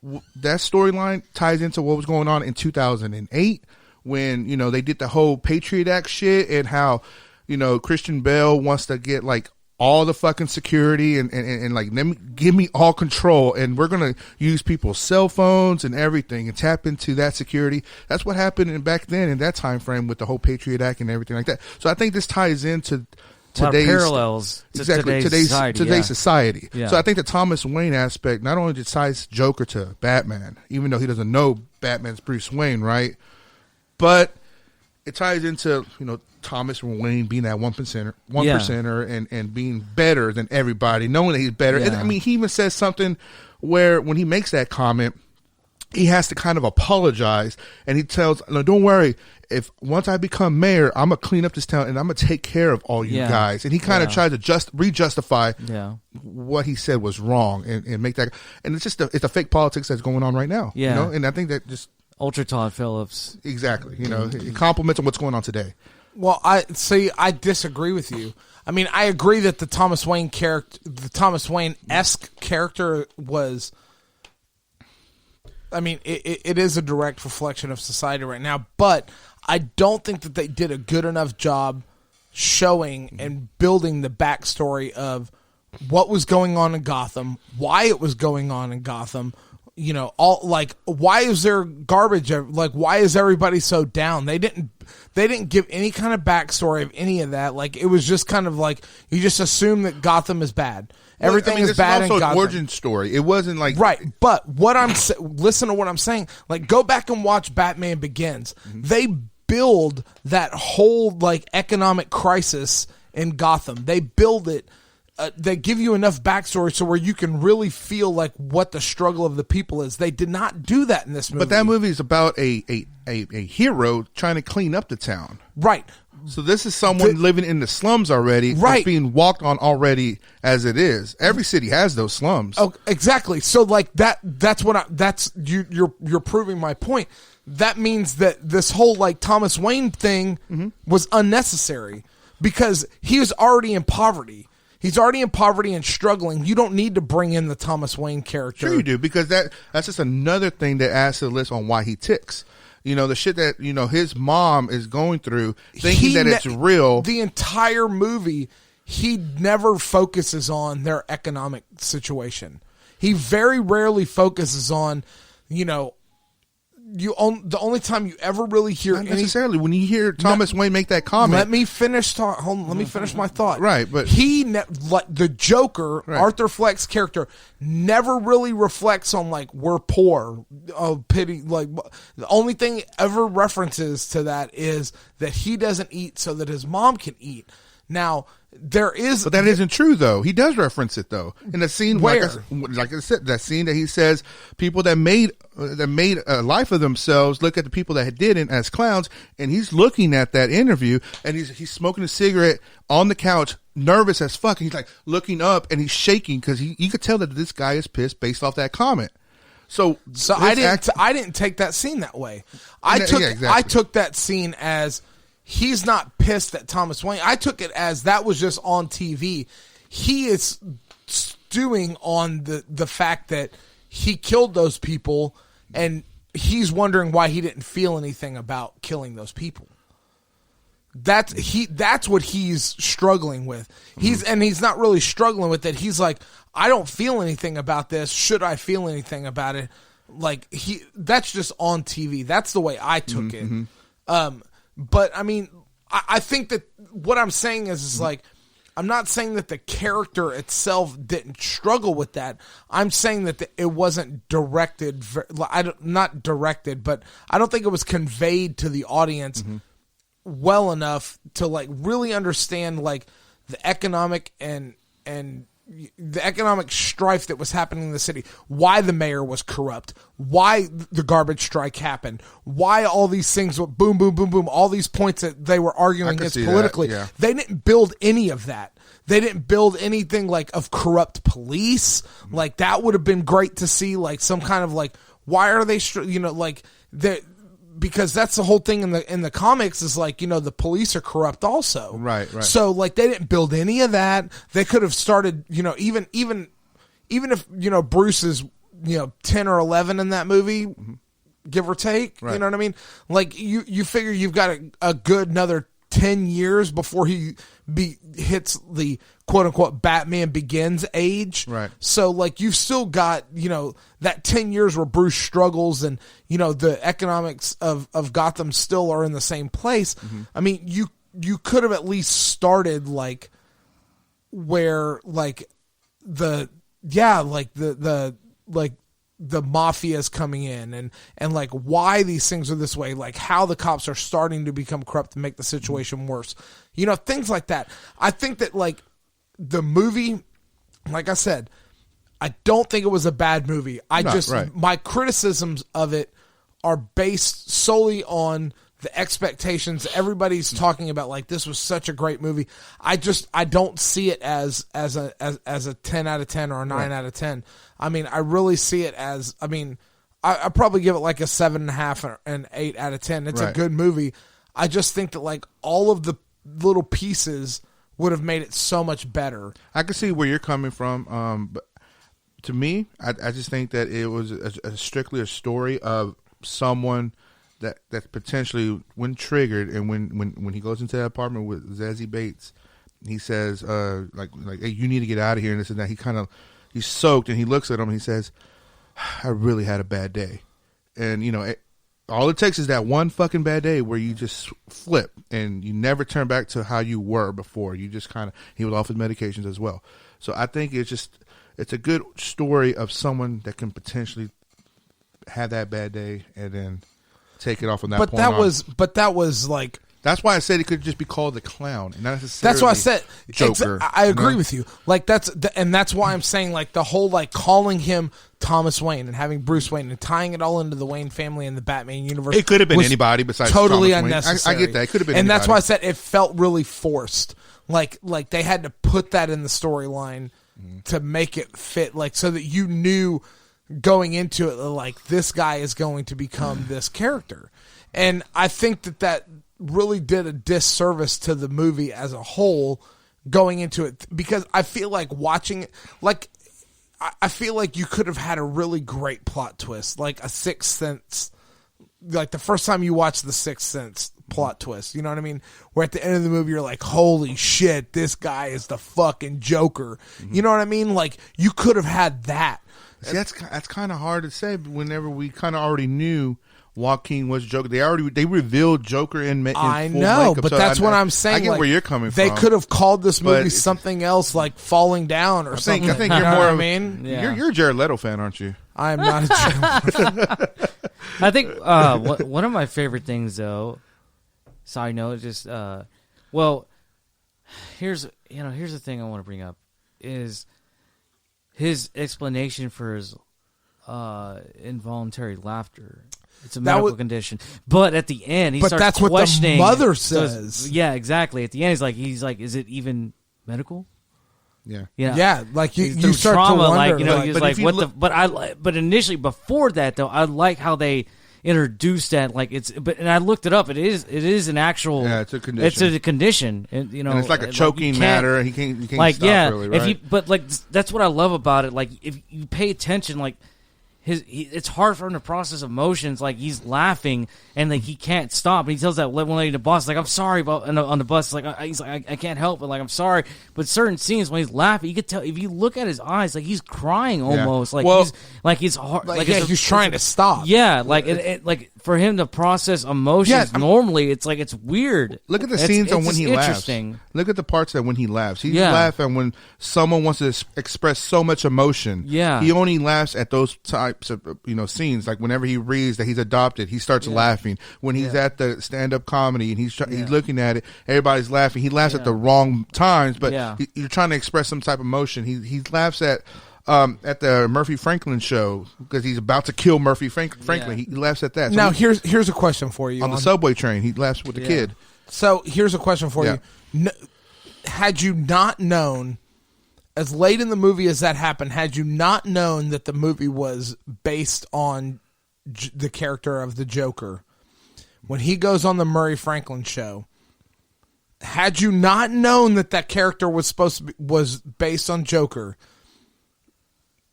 that storyline ties into what was going on in 2008 when, you know, they did the whole Patriot Act shit, and how, you know, Christian Bale wants to get like all the fucking security and like, give me all control, and we're going to use people's cell phones and everything and tap into that security. That's what happened back then in that time frame with the whole Patriot Act and everything like that. So I think this ties into today's parallels to today's society. Yeah. So I think the Thomas Wayne aspect not only just ties Joker to Batman, even though he doesn't know Batman's Bruce Wayne, right? But it ties into, you know, Thomas Wayne being that 1%er and being better than everybody, knowing that he's better. Yeah. And I mean, he even says something where when he makes that comment, he has to kind of apologize, and he tells, no, don't worry, if once I become mayor, I'm gonna clean up this town and I'm gonna take care of all you guys. And he kind of tries to re-justify what he said was wrong and make that. And it's just it's a fake politics that's going on right now. Yeah. You know? And I think that just Ultra Todd Phillips. Exactly. You know, it complements on what's going on today. Well, I disagree with you. I mean, I agree that the Thomas Wayne Wayne-esque character was, I mean, it is a direct reflection of society right now, but I don't think that they did a good enough job showing and building the backstory of what was going on in Gotham, why it was going on in Gotham. You know, all like, why is there garbage? Like, why is everybody so down? They didn't give any kind of backstory of any of that. Like, it was just kind of like, you just assume that Gotham is bad. Everything is bad in Gotham. It's also an origin story. It wasn't like, right. But listen to what I'm saying. Like, go back and watch Batman Begins. Mm-hmm. They build that whole like economic crisis in Gotham. They build it. They give you enough backstory so where you can really feel like what the struggle of the people is. They did not do that in this movie. But that movie is about a hero trying to clean up the town. Right. So this is someone living in the slums already. Right. That's being walked on already as it is. Every city has those slums. Oh, exactly. So like you're proving my point. That means that this whole like Thomas Wayne thing was unnecessary because he was already in poverty. He's already in poverty and struggling. You don't need to bring in the Thomas Wayne character. Sure you do, because that's just another thing that adds to the list on why he ticks. You know, the shit that, you know, his mom is going through, thinking that it's real. The entire movie, he never focuses on their economic situation. He very rarely focuses on, you know, the only time you ever really hear Not necessarily when you hear Thomas Wayne make that comment. Let me finish. Let me finish my thought. Right, but like the Joker, right. Arthur Fleck's character, never really reflects on like we're poor, pity. Like the only thing ever references to that is that he doesn't eat so that his mom can eat. Now there is, but that isn't true though. He does reference it though in the scene where, like I said, that scene that he says people that made a life of themselves look at the people that didn't as clowns, and he's looking at that interview and he's smoking a cigarette on the couch, nervous as fuck. And he's like looking up and he's shaking because you could tell that this guy is pissed based off that comment. So I didn't take that scene that way. I took that scene as. He's not pissed at Thomas Wayne. I took it as that was just on TV. He is stewing on the fact that he killed those people, and he's wondering why he didn't feel anything about killing those people. That's what he's struggling with. He's not really struggling with it. He's like, I don't feel anything about this. Should I feel anything about it? Like that's just on TV. That's the way I took it. But I mean, I think that what I'm saying is like, I'm not saying that the character itself didn't struggle with that. I'm saying that it wasn't directed. Not directed, but I don't think it was conveyed to the audience well enough to like really understand like the economic and the economic strife that was happening in the city, why the mayor was corrupt, why the garbage strike happened, why all these things went boom, boom, boom, boom, all these points that they were arguing against politically. That, yeah. They didn't build any of that. They didn't build anything like of corrupt police. Like that would have been great to see, like some kind of like, why are they, like because that's the whole thing in the comics is like, the police are corrupt also. Right. So like they didn't build any of that. They could have started, even if, Bruce is, 10 or 11 in that movie, give or take, right. You know what I mean? Like you figure you've got a good another 10 years before he hits the quote unquote Batman Begins age. Right. So like you've still got, that 10 years where Bruce struggles and, the economics of Gotham still are in the same place. I mean, you could have at least started like where like the mafia is coming in and like why these things are this way, like how the cops are starting to become corrupt and make the situation worse. Things like that. I think that like the movie, like I said, I don't think it was a bad movie. My criticisms of it are based solely on the expectations. Everybody's talking about like this was such a great movie. I don't see it as a 10 out of 10 or a 9 out of 10. I mean, I really see it as, I probably give it like a 7.5 or an 8 out of 10. It's a good movie. I just think that like all of the little pieces would have made it so much better. I can see where you're coming from. But to me, I just think that it was strictly a story of someone that potentially, when triggered, and when he goes into that apartment with Zazie Bates, he says, like, hey, you need to get out of here, and this and that. He's soaked, and he looks at him, and he says, I really had a bad day. And, all it takes is that one fucking bad day where you just flip, and you never turn back to how you were before. You just he was off his medications as well. So I think it's a good story of someone that can potentially have that bad day and then take it off from that point on. But that was like, that's why I said it could just be called the clown, and not necessarily. That's why I said Joker. I agree with you. Like that's why I'm saying like the whole like calling him Thomas Wayne and having Bruce Wayne and tying it all into the Wayne family and the Batman universe. It could have been anybody besides totally Thomas unnecessary. Wayne. I get that. It could have been, and anybody. That's why I said it felt really forced. Like they had to put that in the storyline to make it fit, like so that you knew going into it like this guy is going to become this character. And I think that really did a disservice to the movie as a whole going into it, because I feel like watching it, like I feel like you could have had a really great plot twist, like a Sixth Sense, like the first time you watch the Sixth Sense plot twist, you know what I mean? Where at the end of the movie you're like, holy shit, this guy is the fucking Joker. You know what I mean? Like you could have had that. See, that's kind of hard to say whenever we kind of already knew Joaquin was Joker. They revealed Joker in I full know, makeup. but So that's what I'm saying. I get like, where you're coming they from. could have called this movie But- something else, like Falling Down or something. I think You you're know more what I of mean? Yeah. you're a Jared Leto fan, aren't you? I am not a I think one of my favorite things, though. Side note, just well, here's the thing I want to bring up is his explanation for his involuntary laughter. It's a medical condition, but at the end he But starts that's what the questioning. mother So says. yeah, exactly. At the end, he's like, is it even medical? Yeah. Yeah, like you Through start trauma, to wonder. like, he was but like, if you what look- the? But initially, before that, though, I like how they introduced that. Like and I looked it up. It is an actual. Yeah, it's a condition. It's a condition, and And it's like a you choking can't- matter. He can't Like stop yeah, really, right? but like that's what I love about it. Like if you pay attention, like. It's hard for him to process emotions. Like he's laughing and like he can't stop. And he tells that one lady in the bus, like, "I'm sorry," about on the bus. Like he's like, I can't help it. Like I'm sorry. But certain scenes when he's laughing, you could tell if you look at his eyes, like he's crying almost. Like Well, he's hard. like, it's he's trying to stop. Yeah, like it like for him to process emotions normally, it's like it's weird. Look at the It's- scenes on it's when he just laughs. interesting. Look at the parts that when he laughs. He's Yeah. laughing when someone wants to express so much emotion. Yeah. He only laughs at those types of scenes. Like whenever he reads that he's adopted, he starts laughing. When he's at the stand-up comedy and he's looking at it, everybody's laughing. He laughs at the wrong times, but you're trying to express some type of emotion. He laughs at the Murphy Franklin show because he's about to kill Murphy Franklin. He laughs at that. So Now here's a question for you on the subway train, he laughs with the kid. So here's a question for you. Had you not known, as late in the movie as that happened, had you not known that the movie was based on the character of the Joker, when he goes on the Murray Franklin show, had you not known that character was was based on Joker,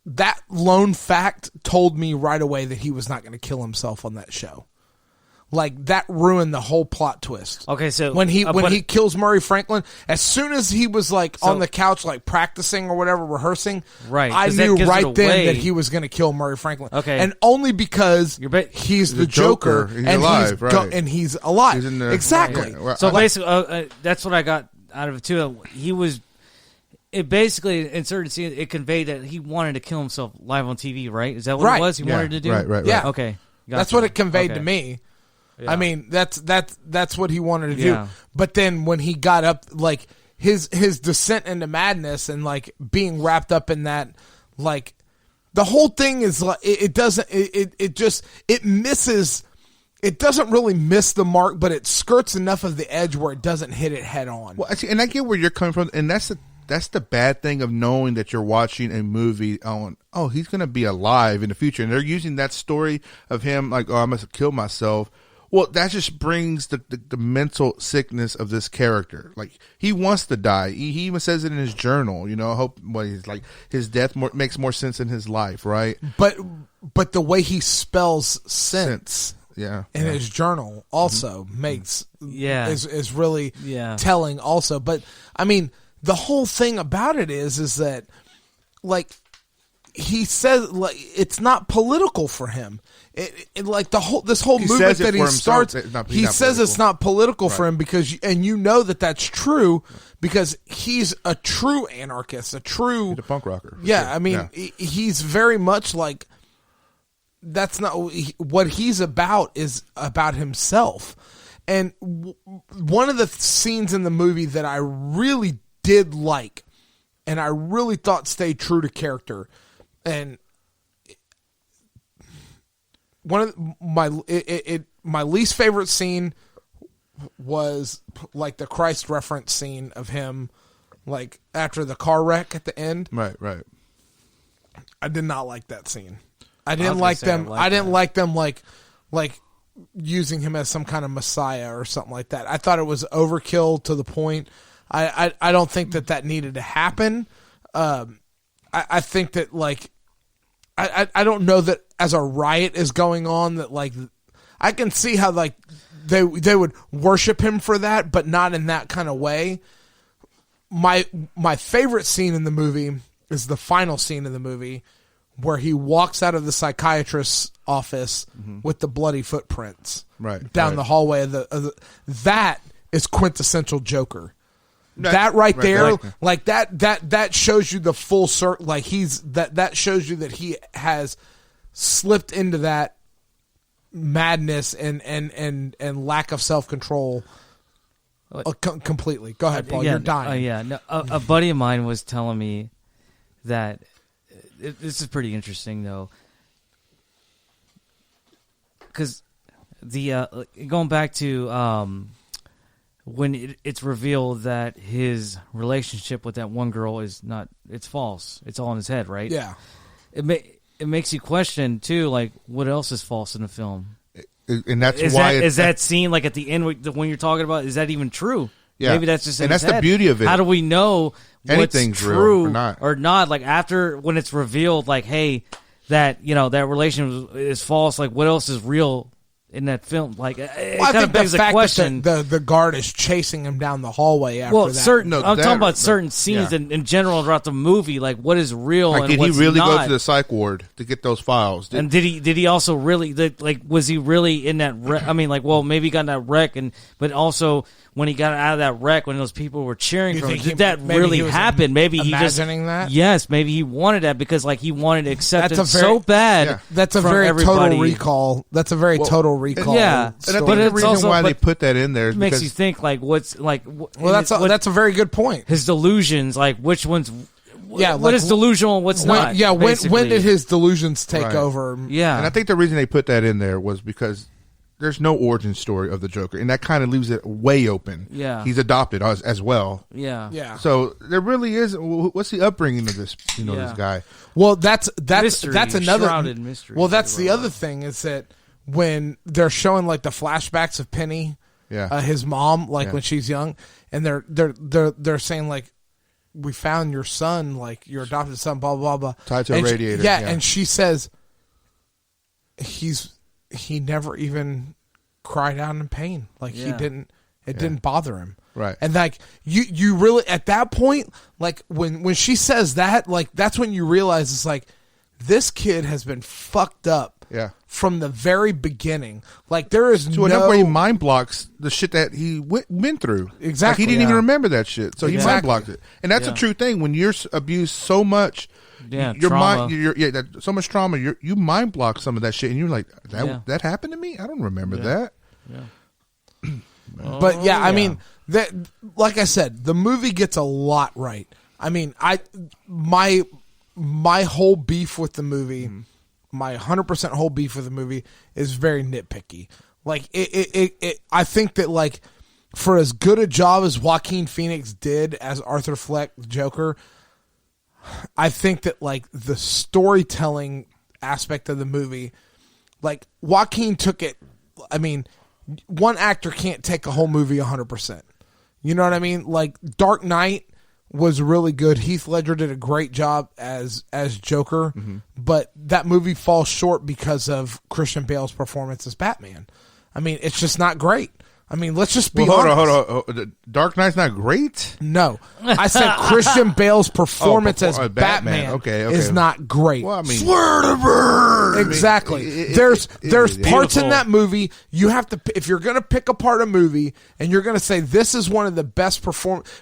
that lone fact told me right away that he was not going to kill himself on that show. Like that ruined the whole plot twist. Okay, so when he kills Murray Franklin, as soon as he was like on the couch, like practicing or whatever, rejoicing, right? I 'Cause that knew gives right it then away. that he was going to kill Murray Franklin. Okay, and only because he's the Joker, He's and alive, and he's alive. He's in the, exactly. Yeah, well, So basically, that's what I got out of it too. It basically in certain scenes it conveyed that he wanted to kill himself live on TV. Right? Is that what it was? He wanted to do. Right. Yeah. Okay. That's Gotcha. what it conveyed Okay. to me. Yeah. I mean, that's what he wanted to do. Yeah. But then when he got up, like his descent into madness and like being wrapped up in that, like the whole thing is like it misses. It doesn't really miss the mark, but it skirts enough of the edge where it doesn't hit it head on. Well, and I get where you're coming from, and that's the bad thing of knowing that you're watching a movie on, oh, he's going to be alive in the future. And they're using that story of him like, oh, I must have killed myself. Well, that just brings the mental sickness of this character. Like, he wants to die. He even says it in his journal, I hope he's like his death makes more sense in his life, right? But the way he spells sense. Yeah. In his journal also makes is really telling also. But I mean, the whole thing about it is that like he says, like it's not political for him. Like this whole movement that he starts, he says it's not political for him because that's true because he's a true anarchist, he's a punk rocker. Yeah, sure. I mean, he's very much like. That's not what he's about. Is about himself. And one of the scenes in the movie that I really did like, and I really thought stayed true to character, and one of my least favorite scene was like the Christ reference scene of him, like after the car wreck at the end. Right. I did not like that scene. I didn't like them. I didn't like them like using him as some kind of messiah or something like that. I thought it was overkill to the point. I don't think that needed to happen. I think that like I don't know that as a riot is going on that like I can see how like they would worship him for that, but not in that kind of way. My favorite scene in the movie is the final scene of the movie where he walks out of the psychiatrist's office with the bloody footprints down the hallway of the that is quintessential Joker. That right there, like that shows you the full circle. Like that shows you that he has slipped into that madness and lack of self-control completely. Go ahead, Paul. You're dying. A buddy of mine was telling me that this is pretty interesting though, because the going back to when it's revealed that his relationship with that one girl is not, it's false. It's all in his head, right? Yeah. It makes you question too, like what else is false in the film? And that's why is that scene like at the end when you're talking about, is that even true? Yeah. Maybe that's just in and his that's head. the beauty of it. How do we know anything's what's true real or not? Like after when it's revealed, like hey, that that relation is false. Like what else is real in that film? Like it kind of begs the question. That the guard is chasing him down the hallway after that. I'm talking about certain scenes in general throughout the movie. Like what is real like, and did what's he really not. go to the psych ward to get those files? And did he also really like was he really in that wreck? I mean, like, well, maybe he got in that wreck, but also when he got out of that wreck, when those people were cheering for him, did that really happen? Maybe he just imagining that. Yes, maybe he wanted that because like he wanted acceptance so bad. Yeah. That's a from very everybody. total recall. That's a very total recall. Yeah. And I think But the it's reason also- why they but put that in there is Makes because you think like what's like. Well, that's a very good point. his delusions. Like which ones? Yeah, what like, is delusional? And what's not? When basically. did his delusions take Right. over? Yeah, and I think the reason they put that in there was because there's no origin story of the Joker, and that kind of leaves it way open. Yeah. He's adopted as well. yeah, Yeah. So there really is. What's the upbringing of this? This guy. Well, that's Mystery, another shrouded mystery. Well, that's the other thing is that when they're showing like the flashbacks of Penny, his mom, like when she's young, and they're saying like, we found your son, like your adopted son, blah blah blah, Tied to a and radiator. and she says he never even cried out in pain, like he didn't. It didn't bother him. Right. And like you really at that point, like when she says that, like that's when you realize it's like this kid has been fucked up. Yeah. From the very beginning. Like there is So enough where he mind blocks the shit that he went through. Exactly. Like he didn't even remember that shit. So he mind Exactly. blocked it. And that's a true thing. When you're abused so much, your trauma. mind, so much trauma, you mind block some of that shit, and you're like, that happened to me? I don't remember that. Yeah. But I mean that, like I said, the movie gets a lot right. I mean, my whole beef with the movie, my 100% whole beef with the movie is very nitpicky. Like it I think that like for as good a job as Joaquin Phoenix did as Arthur Fleck, the Joker, I think that like the storytelling aspect of the movie, like Joaquin took it. I mean, one actor can't take a whole movie 100%. You know what I mean? Like Dark Knight was really good. Heath Ledger did a great job as Joker, but that movie falls short because of Christian Bale's performance as Batman. I mean, it's just not great. I mean, let's just be honest. Hold on. Dark Knight's not great? No. I said Christian Bale's performance as Batman Okay. is not great. Well, I mean, swear to burn. Exactly. There's parts in that movie you have to, if you're going to pick apart a movie and you're going to say this is one of the best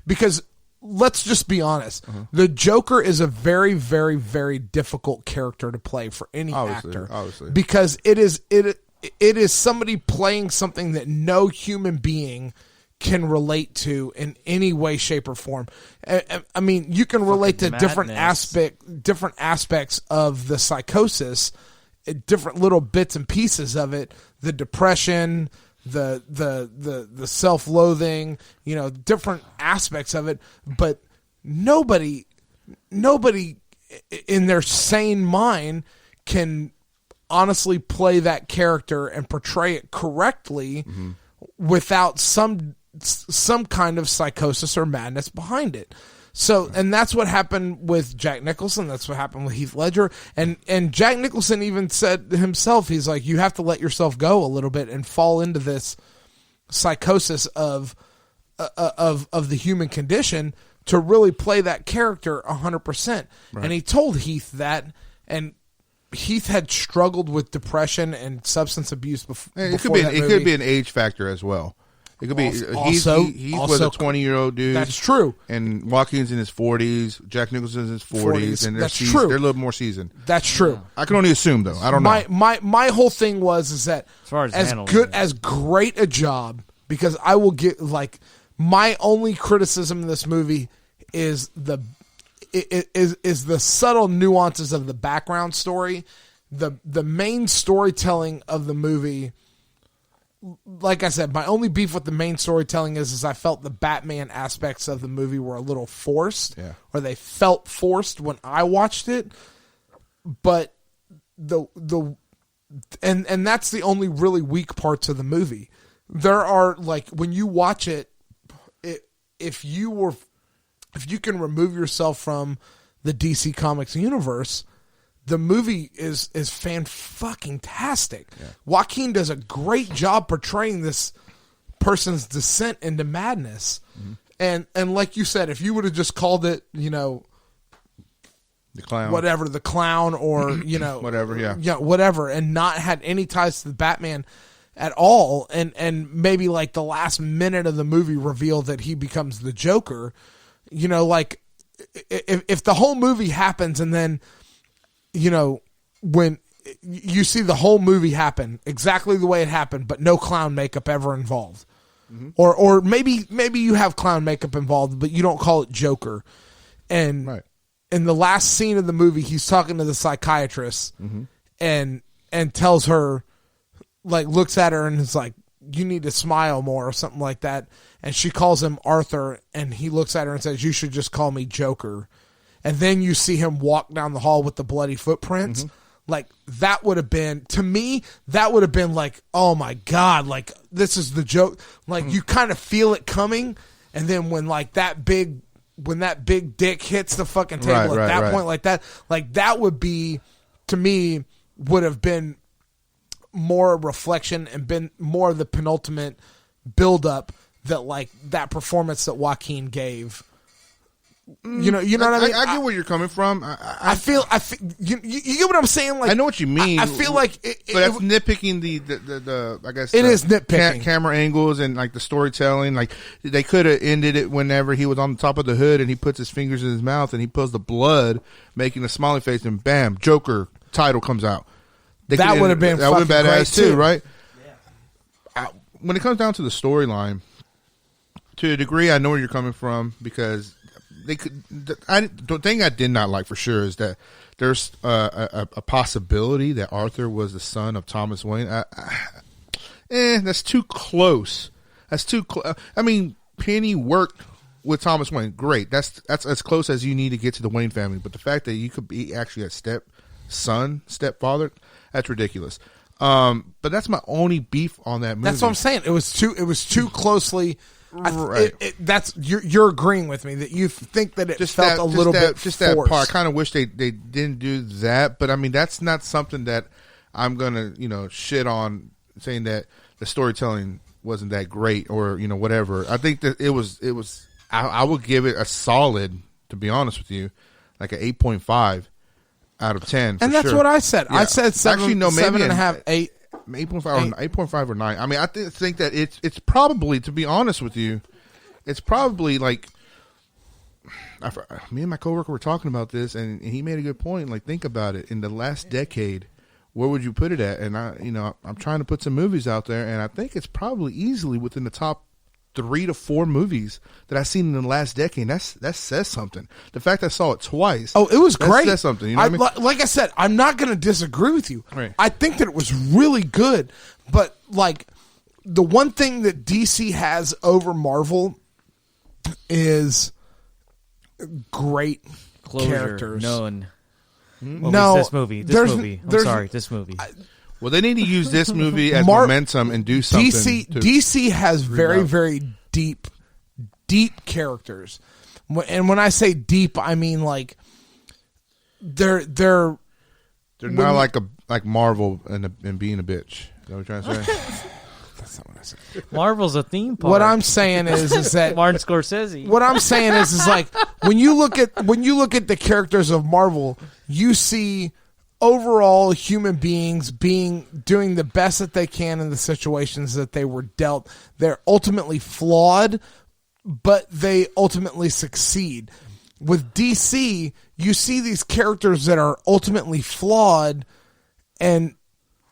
because let's just be honest. The Joker is a very, very, very difficult character to play for any actor. Obviously. Because it is somebody playing something that no human being can relate to in any way, shape, or form. I mean, you can relate to different aspects of the psychosis, different little bits and pieces of it, the depression, the self-loathing, different aspects of it, but nobody in their sane mind can honestly play that character and portray it correctly without some kind of psychosis or madness behind it. So, and that's what happened with Jack Nicholson. That's what happened with Heath Ledger. And Jack Nicholson even said himself, he's like, you have to let yourself go a little bit and fall into this psychosis of the human condition to really play that character 100%. Right. And he told Heath that, and Heath had struggled with depression and substance abuse before. It could be an age factor as well. It could be Heath was a 20-year-old dude. That's true. And Joaquin's in his 40s. Jack Nicholson's in his 40s, and that's true. They're a little more seasoned. That's true. I can only assume though. I don't know. My whole thing was that as far as as great a job, because I will get like my only criticism in this movie is the subtle nuances of the background story. The main storytelling of the movie, like I said, my only beef with the main storytelling is I felt the Batman aspects of the movie were a little forced, or they felt forced when I watched it. But and that's the only really weak parts of the movie. There are, like, when you watch it, if you can remove yourself from the DC Comics universe, the movie is fan-fucking-tastic. Yeah. Joaquin does a great job portraying this person's descent into madness. Mm-hmm. And like you said, if you would have just called it, the clown, whatever, the clown, or whatever, whatever, and not had any ties to the Batman at all, and maybe like the last minute of the movie reveal that he becomes the Joker, like if the whole movie happens and then when you see the whole movie happen exactly the way it happened, but no clown makeup ever involved, mm-hmm. or maybe you have clown makeup involved, but you don't call it Joker, and right. In the last scene of the movie, he's talking to the psychiatrist, mm-hmm. and tells her, like, looks at her and is like, "You need to smile more," or something like that. And she calls him Arthur, and he looks at her and says, "You should just call me Joker." And then you see him walk down the hall with the bloody footprints. Mm-hmm. Like, that would have been, to me, like, oh my God, like, this is the joke. Like, you kind of feel it coming. And then when that big dick hits the fucking table at that point, like that would be, to me, would have been more reflection and been more of the penultimate buildup that, like, that performance that Joaquin gave. You know what I mean? I get where you're coming from. I feel you get what I'm saying. Like, I know what you mean. I feel like, but that's nitpicking the I guess it is nitpicking camera angles and like the storytelling. Like, they could have ended it whenever he was on the top of the hood and he puts his fingers in his mouth and he pulls the blood, making a smiley face, and bam, Joker title comes out. That would have been badass too, right? Yeah. When it comes down to the storyline, to a degree, I know where you're coming from, because the thing I did not like for sure is that there's a possibility that Arthur was the son of Thomas Wayne. That's too close. That's too close. I mean, Penny worked with Thomas Wayne. Great. That's as close as you need to get to the Wayne family. But the fact that you could be actually a stepfather, that's ridiculous. But that's my only beef on that movie. That's what I'm saying. It was too closely. That's you're agreeing with me that you think that it felt a little bit just forced. That part. I kind of wish they didn't do that, but I mean, that's not something that I'm gonna shit on, saying that the storytelling wasn't that great or whatever. I think that it was. I would give it a solid, to be honest with you, like an 8.5 out of 10. And that's what I said. Yeah. I said 7.5, 8. 8.5 or 9. I mean, I think that it's probably, to be honest with you, it's probably like, me and my coworker were talking about this, and he made a good point. Like, think about it. In the last decade, where would you put it at? And I'm trying to put some movies out there, and I think it's probably easily within the top 3 to 4 movies that I've seen in the last decade. That says something. The fact I saw it twice. Oh, it was great. That says something. You know what I mean? Like I said, I'm not going to disagree with you. Right. I think that it was really good. But, like, the one thing that DC has over Marvel is great characters. None. No, this movie. This movie. Well, they need to use this movie as momentum and do something. DC has very, very deep characters, and when I say deep, I mean like they're not like Marvel and being a bitch. Is that what you're trying to say? That's not what I said. Marvel's a theme park. What I'm saying is that Martin Scorsese. What I'm saying is like when you look at the characters of Marvel, you see overall human beings doing the best that they can in the situations that they were dealt. They're ultimately flawed, but they ultimately succeed. With DC, you see these characters that are ultimately flawed, and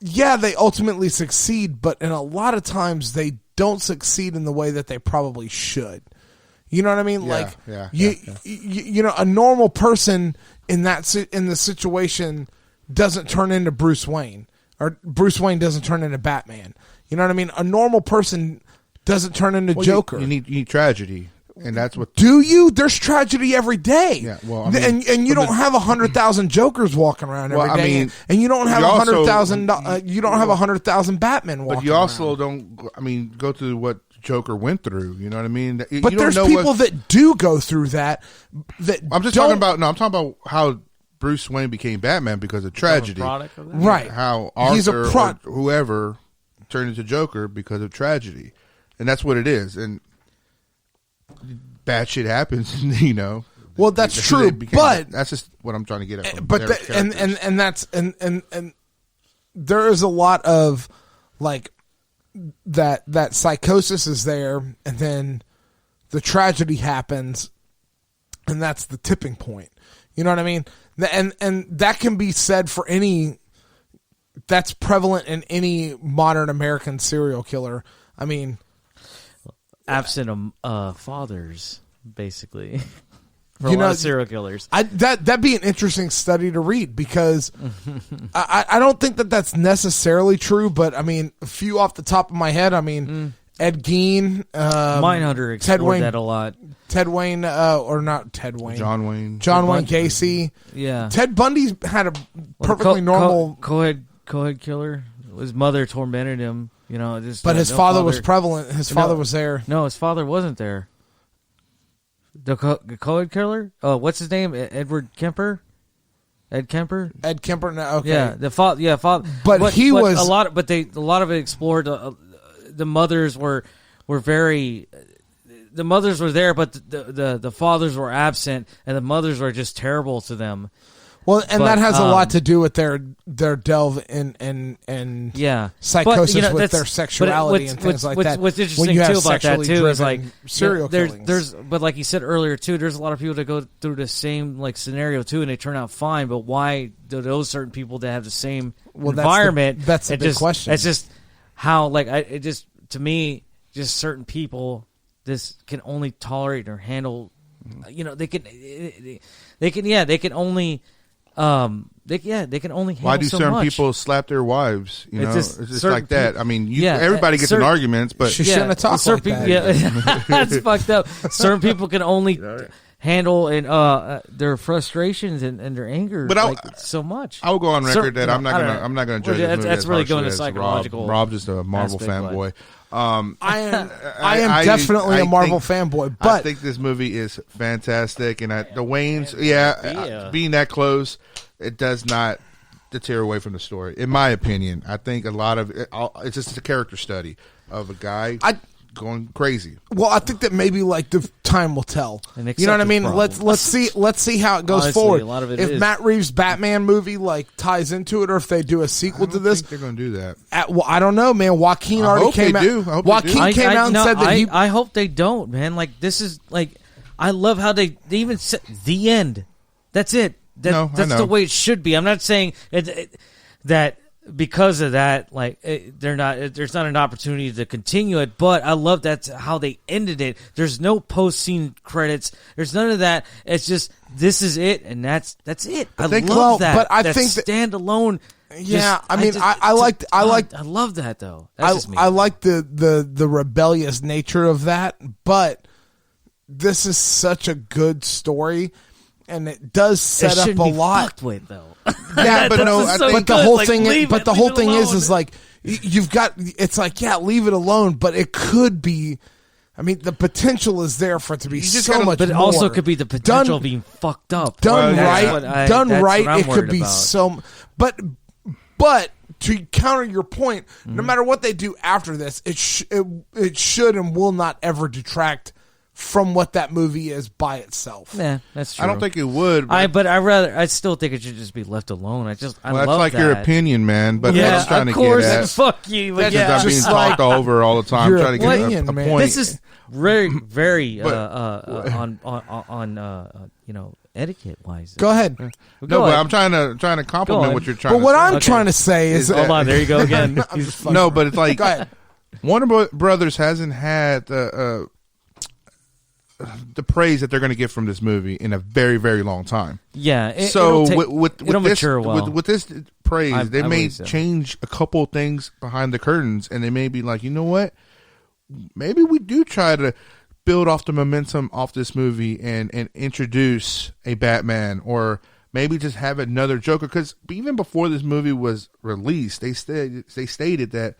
yeah, they ultimately succeed, but in a lot of times they don't succeed in the way that they probably should. You know what I mean? You know, a normal person in the situation doesn't turn into Bruce Wayne, or Bruce Wayne doesn't turn into Batman. You know what I mean? A normal person doesn't turn into Joker. You need tragedy. And that's what. Do you? There's tragedy every day. Yeah, well, I mean, and you don't have 100,000 Jokers walking around every day, and you don't have 100,000. You don't have 100,000 Batmen walking. But you also don't. I mean, go through what Joker went through. You know what I mean? But there's people that do go through that. I'm just talking about. No, I'm talking about how Bruce Wayne became Batman because of tragedy. Product of that? Right? How Arthur or whoever turned into Joker because of tragedy, and that's what it is. And bad shit happens, you know. Well, that's true, but that's just what I'm trying to get at. But and there is a lot of like that psychosis is there, and then the tragedy happens, and that's the tipping point. You know what I mean? And that can be said for any. That's prevalent in any modern American serial killer. I mean. Absent of fathers, basically, for a lot of serial killers. That'd be an interesting study to read, because I don't think that that's necessarily true, but I mean, a few off the top of my head. I mean, Ed Gein, Mindhunter explored that a lot. Ted Wayne, or not Ted Wayne, John Wayne Gacy. Yeah, Ted Bundy had a perfectly normal co-head killer. His mother tormented him. You know, but his father was prevalent. His father was there. No, his father wasn't there. The co-ed killer? Oh, what's his name? Edward Kemper? Ed Kemper? Ed Kemper. No, okay. Yeah, the father. Yeah, father. But he was a lot. But a lot of it explored. The mothers were very. The mothers were there, but the fathers were absent, and the mothers were just terrible to them. Well, and that has a lot to do with their delve in psychosis with their sexuality and things like that. What's interesting too about that too is like serial killings. But like you said earlier too, there's a lot of people that go through the same like scenario too, and they turn out fine. But why do those certain people that have the same environment? That's the big question. It's just how to me, just certain people this can only tolerate or handle. You know, they can only. They can only handle Why do so certain much. people slap their wives? You know, it's just like that. I mean, everybody gets in arguments, but she shouldn't have talked like that. Yeah, that's fucked up. Certain people can only handle their frustrations and their anger, but so much. I will go on record that I'm not gonna judge. That's really going to psychological. Rob just a Marvel fanboy. I am definitely a Marvel fanboy, but I think this movie is fantastic, and the Waynes, being that close, it does not deter away from the story. In my opinion, I think a lot of it's just a character study of a guy going crazy. Well, I think that maybe like the time will tell. You know what I mean? Let's see how it goes forward. A lot of it if Matt Reeves' Batman movie like ties into it, or if they do a sequel to this, I think they're going to do that. Well, I don't know, man. Joaquin already came out. Joaquin came out and said that I hope they don't, man. Like this is like I love how they even said the end. That's it. That's the way it should be. I'm not saying that. Because of that, like there's not an opportunity to continue it, but I love that's how they ended it. There's no post-scene credits. There's none of that. It's just this is it, and that's it. I love that. But I that think standalone. Yeah, I love that though. That's just me. I like the rebellious nature of that, but this is such a good story, and it does set up a lot. Fucked with though. Yeah, but no. But the whole thing, is like you've got. It's like leave it alone. But it could be. I mean, the potential is there for it to be so much. But it more. Also could be the potential of being fucked up. Done right. It could be so. But to counter your point, no matter what they do after this, it should and will not ever detract from what that movie is by itself. Yeah, that's true. I don't think it would. I still think it should just be left alone. I that's love like that. your opinion, man. But Yeah, that's trying of to course. get at. Fuck you. But That's yeah, I'm being just like talked over all the time, your trying to get opinion, a man. point. this is very But- on etiquette wise. Go ahead. no, but I'm trying to compliment ahead. what you're trying. But what to I'm say. trying to say is Hold on, there you go again. I'm just fucking No, around. but it's like Go ahead. Warner Brothers hasn't had the praise that they're going to get from this movie in a very, very long time. Yeah. So with it'll this mature well. with this praise, I they may believe so. change a couple of things behind the curtains, and they may be like, you know what? Maybe we do try to build off the momentum off this movie and introduce a Batman, or maybe just have another Joker. Because even before this movie was released, they stated that.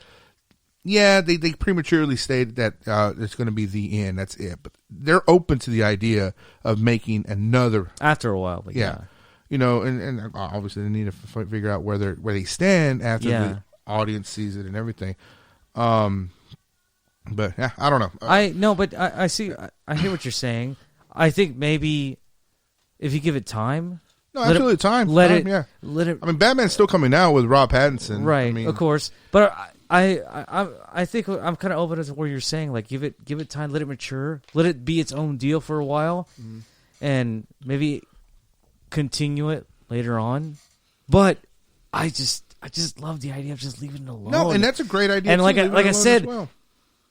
Yeah, they prematurely stated that it's going to be the end. That's it. But they're open to the idea of making another. After a while, but Yeah, you know, and obviously they need to figure out where they stand after the audience sees it and everything. But yeah, I don't know. I see. I hear what you're saying. I think maybe if you give it time. No, absolutely. Let it. I mean, Batman's still coming out with Rob Pattinson, right? I mean, Of course, but I think I'm kind of open to what you're saying. Like, give it time, let it mature, let it be its own deal for a while, and maybe continue it later on. But I just love the idea of just leaving it alone. No, and that's a great idea. And too, like leave it I alone said, as well.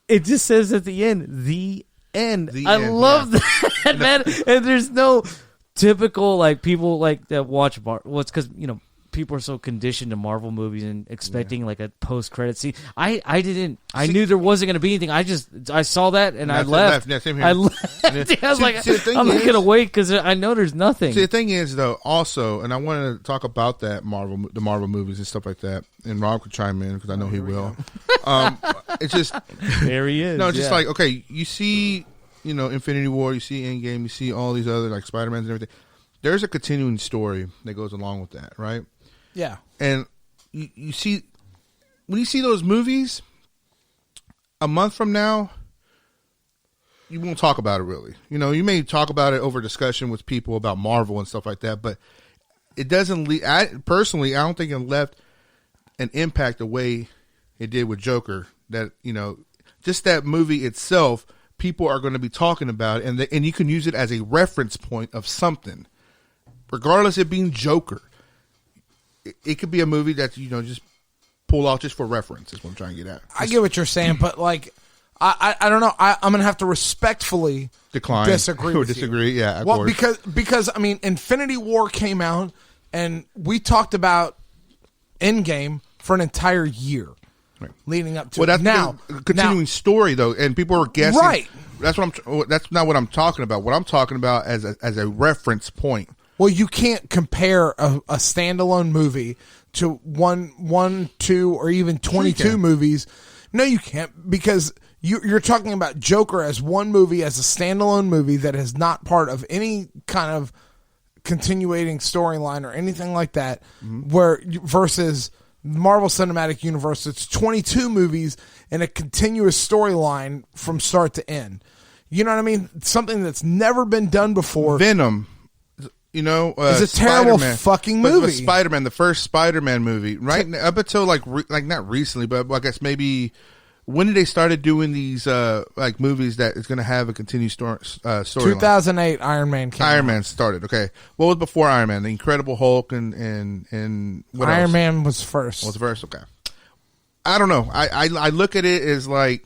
it just says at the end, the end. The I end, love that, man. And there's no typical like people like that watch well, it's because people are so conditioned to Marvel movies and expecting like a post credit scene. I knew there wasn't going to be anything. I saw that and I left. Yeah, same here. I left. I was like, I'm not going to wait because I know there's nothing. See, the thing is, though, also, and I wanted to talk about that the Marvel movies and stuff like that, and Rob could chime in because I know he will. It's just There he is. no, it's just like, okay, you see, Infinity War, you see Endgame, you see all these other like Spider-Mans and everything. There's a continuing story that goes along with that, right? Yeah. And you see, when you see those movies, a month from now, you won't talk about it really. You may talk about it over discussion with people about Marvel and stuff like that, but it doesn't personally, I don't think it left an impact the way it did with Joker. That, just that movie itself, people are going to be talking about it, and you can use it as a reference point of something, regardless of it being Joker. It could be a movie that just pull out just for reference. Is what I'm trying to get at. I get what you're saying, but like, I don't know. I'm gonna have to respectfully disagree. With disagree. You. Yeah. Of well, course. because I mean, Infinity War came out, and we talked about Endgame for an entire year leading up to. Well, that's now the continuing story though, and people are guessing. Right. That's not what I'm talking about. What I'm talking about as a reference point. Well, you can't compare a standalone movie to one, 2, or even 22 movies. No, you can't, because you're talking about Joker as one movie, as a standalone movie that is not part of any kind of continuating storyline or anything like that. Versus Marvel Cinematic Universe, it's 22 movies and a continuous storyline from start to end. You know what I mean? Something that's never been done before. Venom. It's a terrible Spider-Man. fucking But movie. Spider-Man, the first Spider-Man movie, right up until like not recently, but I guess maybe when did they started doing these like movies that is going to have a continued storyline? 2008 Iron Man came Iron out. Man started. Okay, what was before Iron Man? The Incredible Hulk and what Iron else? Man was first. Was first. Okay, I don't know. I look at it as like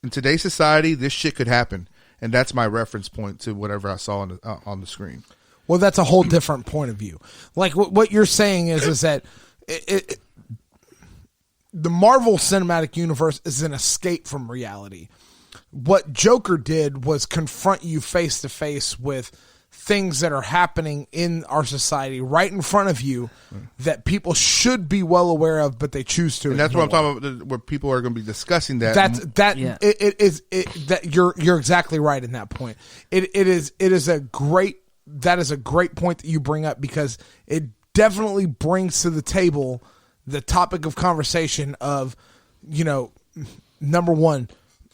in today's society, this shit could happen. And that's my reference point to whatever I saw on the screen. Well, that's a whole different point of view. Like what you're saying is that the Marvel Cinematic Universe is an escape from reality. What Joker did was confront you face to face with things that are happening in our society right in front of you that people should be well aware of, but they choose to. And that's ignore. what I'm talking about, where people are going to be discussing that. That you're exactly right in that point. That is a great point that you bring up, because it definitely brings to the table the topic of conversation of, number one,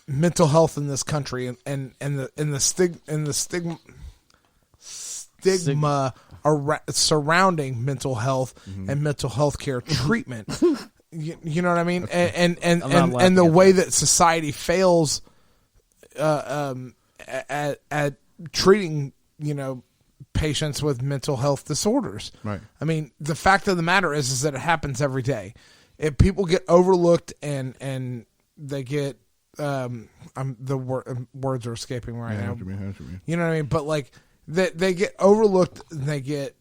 mental health in this country and the stigma surrounding mental health and mental health care treatment. You know what I mean? And the way that society fails at treating, patients with mental health disorders. Right. I mean, the fact of the matter is that it happens every day. If people get overlooked and they get words are escaping right now. You know what I mean? But like they get overlooked and they get.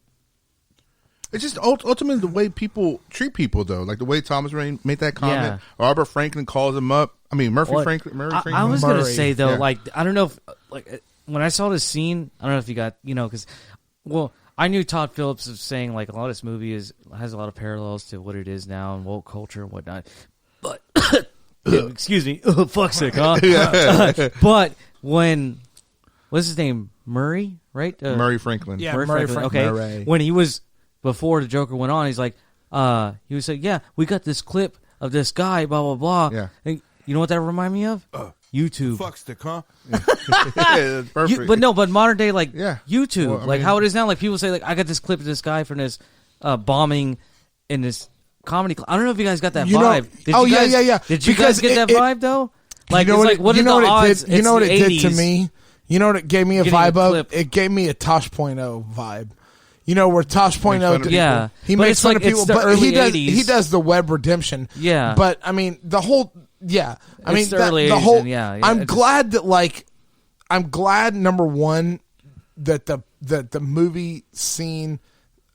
It's just ultimately the way people treat people, though. Like the way Thomas Rain made that comment. Yeah. Robert Franklin calls him up. I mean, Murray Franklin. I was going to say, though, Yeah. like, I don't know if, like, when I saw this scene, I don't know if you got, because, well, I knew Todd Phillips was saying, like, a lot of this movie has a lot of parallels to what it is now and woke culture and whatnot. But, excuse me, fuck sick, huh? But when, what's his name? Murray, right? Murray Franklin. Yeah, Murray Murray Franklin. Franklin. Okay. Murray. When he was, before the Joker went on, he's like, he was like, yeah, we got this clip of this guy, blah, blah, blah. Yeah. And you know what that remind me of? YouTube. Fuck stick, huh? Yeah, that's perfect. But modern day, like, Yeah. YouTube. Well, I like mean- how it is now, like people say, like, I got this clip of this guy from this bombing in this comedy club. I don't know if you guys got that vibe. Yeah. Did you Because guys get that vibe, though? Like, you know it's what like, what are the odds? You know what it did to 80s. me? You know what it gave me a Getting a vibe of? clip. It gave me a Tosh.0 vibe. Where Tosh.0 fun of people. Yeah. he But makes it's fun like, of people, it's the but early he 80s. does the web redemption. Yeah. But I mean the whole I mean It's the early the 80s, whole and yeah, I'm it's glad that I'm glad number one that the movie scene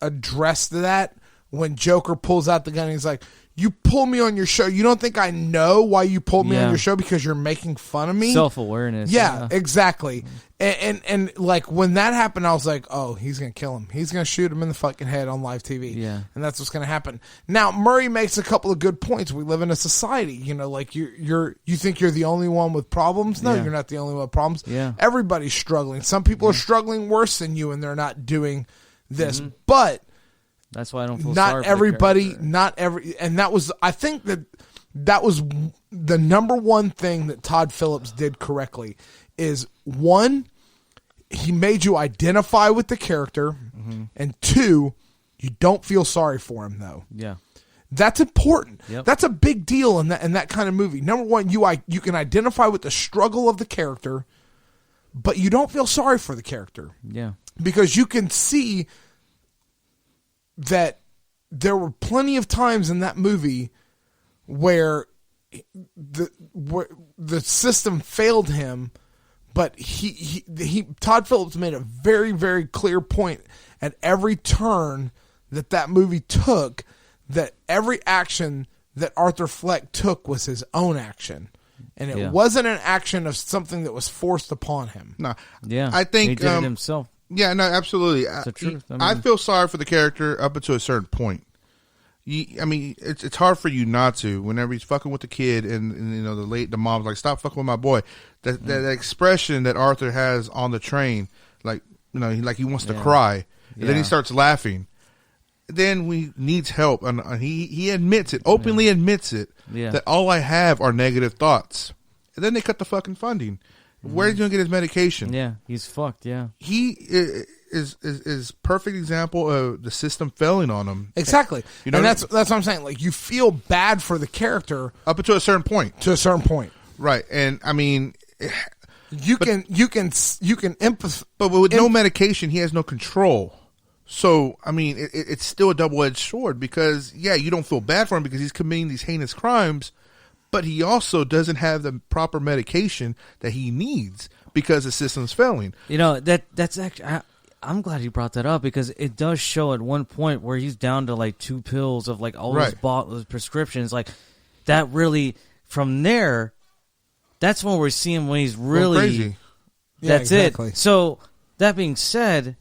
addressed that when Joker pulls out the gun and he's like, you pull me on your show. You don't think I know why you pulled me on Yeah. your show because you're making fun of me? Self-awareness. Yeah, exactly. And like when that happened, I was like, oh, he's gonna kill him. He's gonna shoot him in the fucking head on live TV. Yeah. And that's what's gonna happen. Now Murray makes a couple of good points. We live in a society, like you think you're the only one with problems. No, Yeah. you're not the only one with problems. Yeah. Everybody's struggling. Some people are struggling worse than you, and they're not doing this. But That's why I don't feel sorry not for everybody, the character. and that was, I think that was the number one thing that Todd Phillips did correctly is one, he made you identify with the character, and two, you don't feel sorry for him though. Yeah. That's important. Yep. That's a big deal in that kind of movie. Number one, you can identify with the struggle of the character, but you don't feel sorry for the character Yeah. because you can see that there were plenty of times in that movie where the system failed him, but he Todd Phillips made a very, very clear point at every turn that movie took, that every action that Arthur Fleck took was his own action, and it Yeah. wasn't an action of something that was forced upon him. No, Yeah. I think he did it himself. Yeah, no, absolutely. the truth. I feel sorry for the character up until a certain point. It's hard for you not to whenever he's fucking with the kid and the mom's like, stop fucking with my boy. That expression that Arthur has on the train, like he wants to cry, and then he Yeah. starts laughing. Then we needs help, and he admits it, openly admits it, that all I have are negative thoughts. And then they cut the fucking funding. Where's he gonna get his medication? Yeah. He's fucked. Yeah. He is perfect example of the system failing on him. Exactly. You know and what that's what I'm saying. Like, you feel bad for the character Up until a certain point, to a certain point. right? And I mean, You can empathize. but with no medication, he has no control. So I mean, it's still a double-edged sword because you don't feel bad for him because he's committing these heinous crimes, but he also doesn't have the proper medication that he needs because the system's failing. That's actually. I'm glad you brought that up because it does show at one point where he's down to like 2 pills of like all his prescriptions. Like that really, from there, that's when we're seeing when he's really crazy. That's exactly. it. So that being said,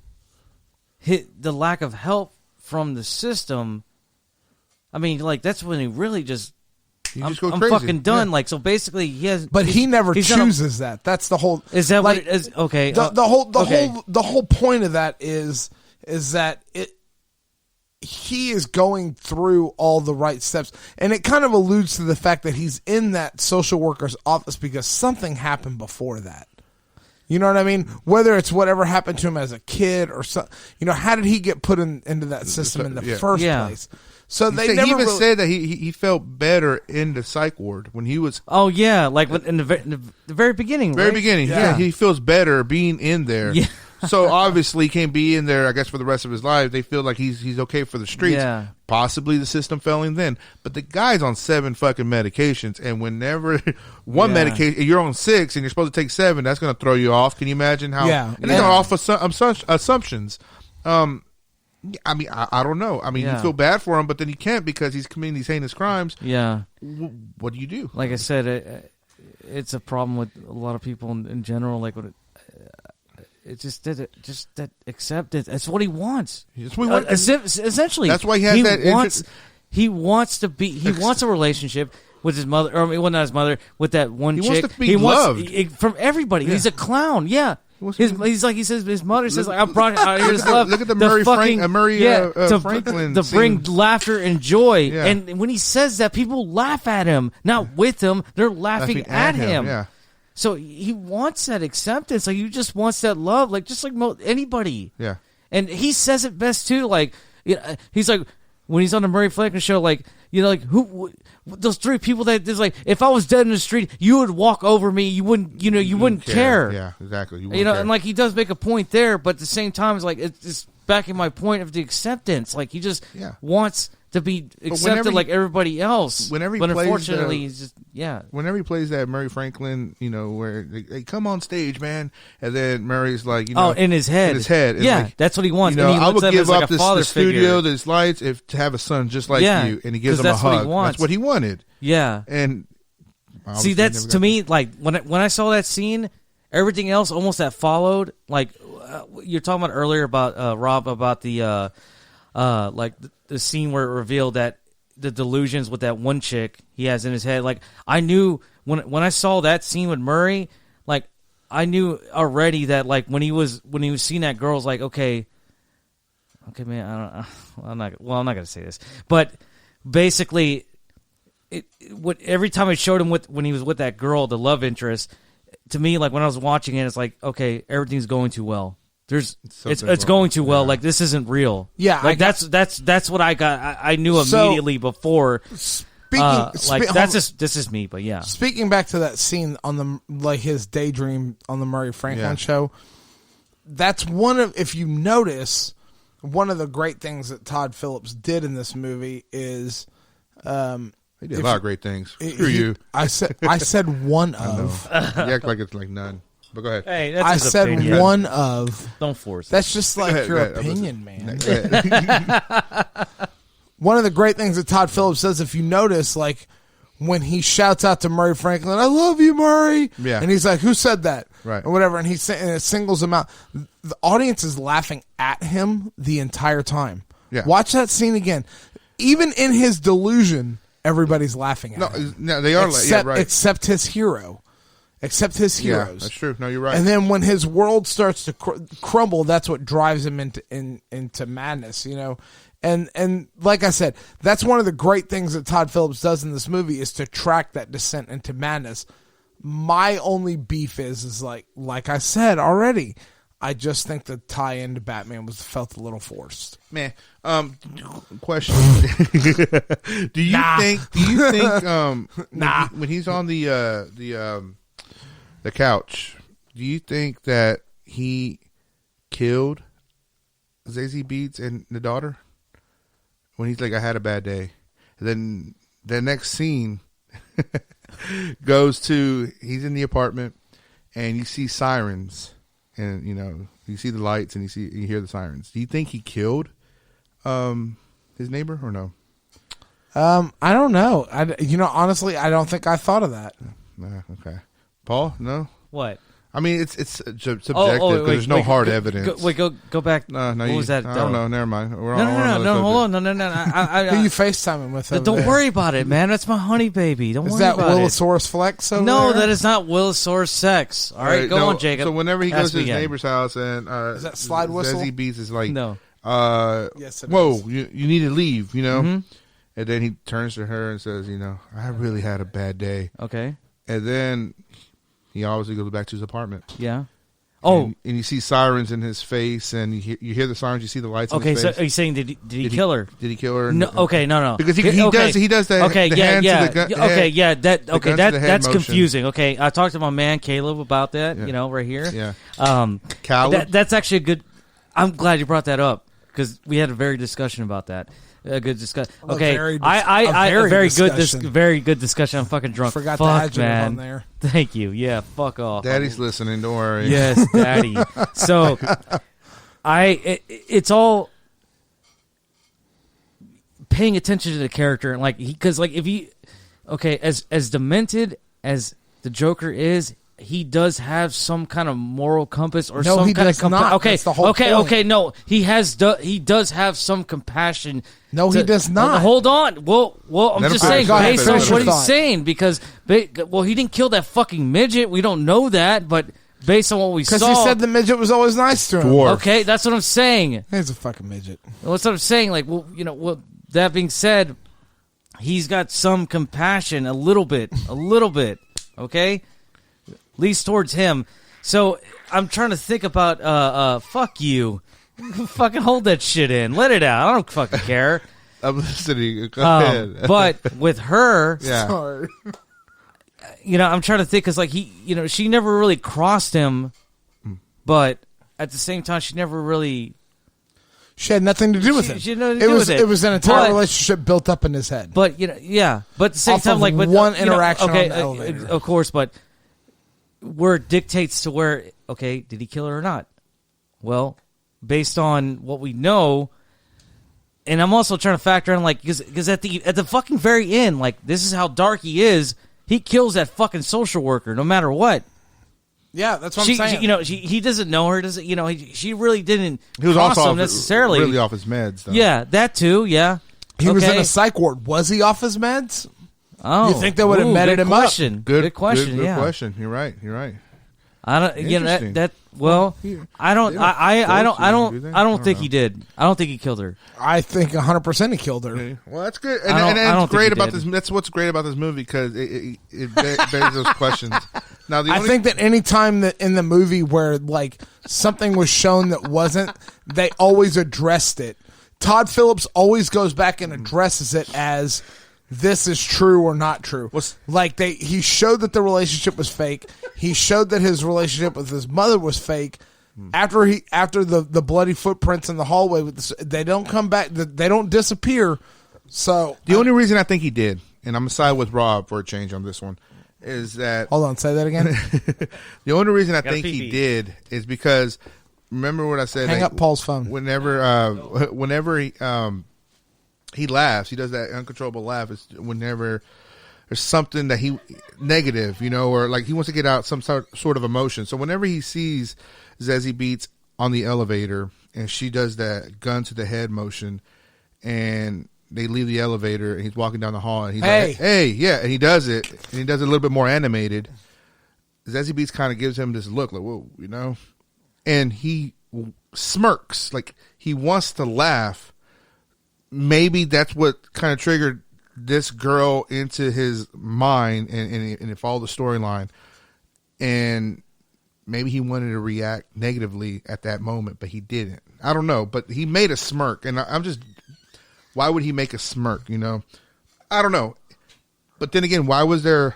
the lack of help from the system. I mean, like that's when he really just. You I'm just go I'm crazy. fucking done. Yeah. Like so, basically, he has. But he never he's done a- chooses that. That's the whole. Is that like, what it is? Okay. The okay. whole point of that is that he is going through all the right steps. And it kind of alludes to the fact that he's in that social worker's office because something happened before that. You know what I mean? Whether it's whatever happened to him as a kid or something, how did he get put into that system in the first place? So they never even said that he felt better in the psych ward when he was. Oh yeah, like in the very beginning. Very right? beginning, yeah. He feels better being in there. Yeah. So obviously, he can't be in there. I guess for the rest of his life, they feel like he's okay for the streets. Yeah. Possibly the system failing then, but the guy's on 7 fucking medications, and whenever one medication you're on 6 and you're supposed to take 7, that's going to throw you off. Can you imagine how? Yeah. And they're off assumptions. I mean, I don't know. I mean, you feel bad for him, but then you can't because he's committing these heinous crimes. Yeah. What do you do? Like I said, it's a problem with a lot of people in general. Like, it's just that acceptance. That's what he wants. That's what he wants. Essentially, that's why he has that. He wants a relationship with his mother, or well, not his mother, with that one chick. Wants to be loved from everybody. Yeah. He's a clown. Yeah. He's like, he says, his mother says, like, I'm brought out here to love. Look at the Murray Franklin to bring scene. laughter and joy. Yeah. And when he says that, people laugh at him, not with him. They're laughing at him. Yeah. So he wants that acceptance. Like, he just wants that love, like just like anybody. Yeah. And he says it best too. Like, he's like, when he's on the Murray Franklin show, like, like who those 3 people that there's like, if I was dead in the street, you would walk over me. You wouldn't, you wouldn't care. Yeah, exactly. You and like he does make a point there, but at the same time, it's like it's just backing my point of the acceptance. Like he just wants to be accepted like everybody else. Whenever he but plays, unfortunately, he's just whenever he plays that Murray Franklin, where they come on stage, man, and then Murray's like, in his head, like, that's what he wants. And he I would give like up the studio, this lights, to have a son just like you, and he gives him a hug. That's what he wanted. Yeah, and see, that's to me like when I saw that scene, everything else almost that followed. Like you're talking about earlier about Rob about the like the scene where it revealed that the delusions with that one chick he has in his head. Like I knew when I saw that scene with Murray, like I knew already that like when he was seeing that girl, I was like, okay, man, I'm not gonna say this, but basically, every time I showed him when he was with that girl, the love interest, to me, like when I was watching it, it's like, okay, everything's going too well. It's going too well. Like this isn't real. Yeah, like that's what I got. I knew immediately before. This is me, but yeah. Speaking back to that scene on his daydream on the Murray Franklin show, that's if you notice, one of the great things that Todd Phillips did in this movie is, he did a lot of great things. Screw you. I said one of. You act like it's like none. But go ahead. Hey, that's I his said opinion. one of. Don't force it. That's just like your opinion, man. One of the great things that Todd Phillips says, if you notice, like when he shouts out to Murray Franklin, "I love you, Murray," and he's like, "Who said that?" Right, or whatever, and it singles him out. The audience is laughing at him the entire time. Yeah, watch that scene again. Even in his delusion, everybody's laughing at him. No, they are. Except his hero. Except his heroes. Yeah, that's true. No, you're right. And then when his world starts to crumble, that's what drives him into madness, And like I said, that's one of the great things that Todd Phillips does in this movie is to track that descent into madness. My only beef is like I said already, I just think the tie-in to Batman felt a little forced. Man, question: Do you think? When he's on the couch, do you think that he killed Zazie Beetz and the daughter? When he's like, I had a bad day. And then the next scene goes to, he's in the apartment and you see sirens and, you see the lights and you hear the sirens. Do you think he killed his neighbor or no? I don't know. Honestly, I don't think I thought of that. Okay. Paul, no? What? I mean, it's subjective because there's no hard evidence. Go back. No, what was that? I don't know. Never mind. No, hold on. No. Who you FaceTiming with? Don't worry about it, man. That's my honey baby. Don't worry about it. Is that Willosaurus Flex over No, there? that is not Willosaurus Sex. All right, go on, Jacob. So whenever he goes to his neighbor's house and is that slide whistle? Zazie Beetz is like, Yes, it whoa, is. you need to leave, you know? And then he turns to her and says, you know, I really had a bad day. Okay. And then he obviously goes back to his apartment. Yeah. Oh. And you see sirens in his face, and you hear the sirens, you see the lights in Okay, his so face. are you saying did he kill her? Did he kill her? No. Okay, no. Because he okay. does the okay, the yeah, hand yeah. to the gun. Okay, head, yeah. That the okay. gun to the head That's motion. confusing. Okay, I talked to my man Caleb about that. Yeah. You know, right here. Yeah. Caleb? That's actually a good. I'm glad you brought that up because we had a very discussion about that. A good discussion. Okay, very very good discussion. I'm fucking drunk. Forgot Fuck, the adjective man. on there. Thank you. Yeah, fuck off. Daddy's listening. Don't worry. Yes, Daddy. So, it's all paying attention to the character and because if he, okay, as demented as the Joker is, he does have some kind of moral compass or No, some he kind does of not. okay, That's the whole okay, point. okay. No, he does have some compassion. No, he does not. Hold on. Well, I'm Let him just saying finish. based Go on ahead, what finish he's saying because he didn't kill that fucking midget. We don't know that, but based on what we saw, Because he said the midget was always nice to him. Dwarf. okay, that's what I'm saying. He's a fucking midget. That's what I'm saying. That being said, he's got some compassion, a little bit, okay? At least towards him. So I'm trying to think about, fuck you. Fucking hold that shit in. Let it out. I don't fucking care. I'm listening. Go ahead. But with her, Yeah. Sorry. I'm trying to think because, she never really crossed him, but at the same time, she never really. She had nothing to do with it. She had nothing to do with it. It was an entire But- relationship built up in his head. But yeah. But at the same Off time, of with one you know, interaction okay, on the elevator. of course. But where it dictates to where, okay, did he kill her or not? Well, based on what we know, and I'm also trying to factor in because at the fucking very end, this is how dark he is. He kills that fucking social worker no matter what. Yeah, that's what I'm saying. He doesn't know her. She really didn't He was cross also him necessarily. really off his meds, though. Yeah, that too. Yeah, He was in Okay. a psych ward. Was he off his meds? Oh, You think they would have ooh, meted good him up? question. Good question. Good Yeah, question. You're right. I don't. Interesting. Well, I don't. they I don't don't. do they? I I don't don't think know. he did. I don't think he killed her. I think 100% he killed her. Well, that's good, I and don't it's think great he about did. this. That's what's great about this movie because it bears those questions. Now, the I only, think that any time that in the movie where something was shown that wasn't, they always addressed it. Todd Phillips always goes back and addresses it as this is true or not true. He showed that the relationship was fake. He showed that his relationship with his mother was fake. After the bloody footprints in the hallway they don't come back. They don't disappear. So the only reason I think he did, and I'm gonna side with Rob for a change on this one, is that hold on, say that again. the only reason I Gotta think he pee-pee. did is because remember what I said. Hang up Paul's phone. Whenever he laughs, he does that uncontrollable laugh. It's whenever there's something that he negative, or he wants to get out some sort of emotion. So whenever he sees Zazie Beetz on the elevator and she does that gun to the head motion, and they leave the elevator and he's walking down the hall and he's like, "Hey, yeah," and he does it and he does it a little bit more animated. Zazie Beetz kind of gives him this look like, "Whoa," and he smirks like he wants to laugh. Maybe that's what kind of triggered this girl into his mind and it followed the storyline. And maybe he wanted to react negatively at that moment, but he didn't. I don't know, but he made a smirk. And I'm just, why would he make a smirk, I don't know. But then again, why was there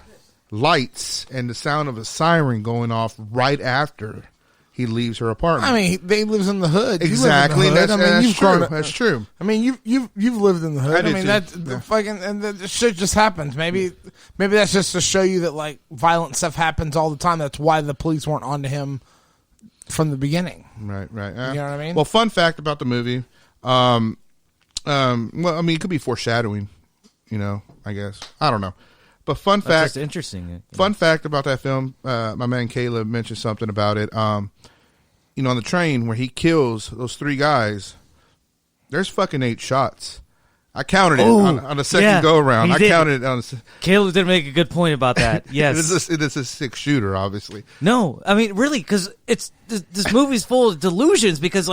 lights and the sound of a siren going off right after he leaves her apartment? I mean, they lives in the hood. You live in the Exactly. hood. That's you've true. grown up- That's true. I mean, you've lived in the hood. I I did mean, too. that's Yeah. fucking, and the shit just happens. Maybe that's just to show you that violent stuff happens all the time. That's why the police weren't onto him from the beginning. Right. You know what I mean? Well, fun fact about the movie. Well, I mean, it could be foreshadowing, I guess. I don't know. But fun That's fact, just interesting. fun fact about that film, my man Caleb mentioned something about it. On the train where he kills those 3 guys, there's fucking 8 shots. I counted it on the second go around. I counted it on. Caleb did make a good point about that. Yes, it is a 6 shooter, obviously. No, I mean really, because it's this movie's full of delusions. Because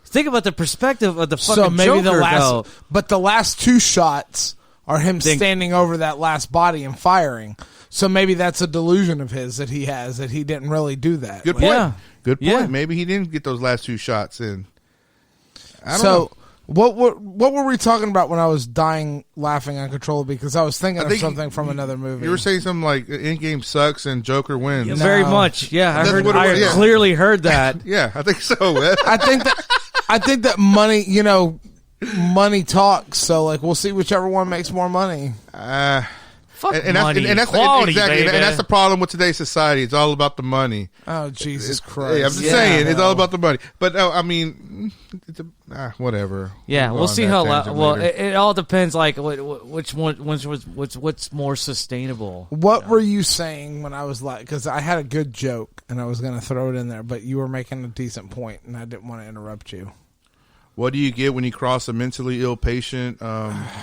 think about the perspective of the fucking So maybe Joker, though. but the last 2 shots are him standing over that last body and firing. So maybe that's a delusion of his that he has, that he didn't really do that. Good point. Yeah. Good point. Yeah. Maybe he didn't get those last 2 shots in. I don't So know. what were we talking about when I was dying laughing uncontrollably? Because I was thinking of think something from another movie. You were saying something like Endgame sucks and Joker wins. Yeah, very No. much. Yeah, That's what it I was, yeah. clearly heard that. Yeah, I think so, man. I think that money, money talks. So like we'll see whichever one makes more money. Fuck and money. that's Quality, exactly, baby. and that's the problem with today's society. It's all about the money. Oh Jesus Christ! Hey, I'm just saying, it's all about the money. But I mean, it's whatever. Yeah, we'll go see on how. that tangent Well, later. it all depends. Like which one, what's more sustainable. What were you saying when I was like? Because I had a good joke and I was going to throw it in there, but you were making a decent point, and I didn't want to interrupt you. What do you get when you cross a mentally ill patient?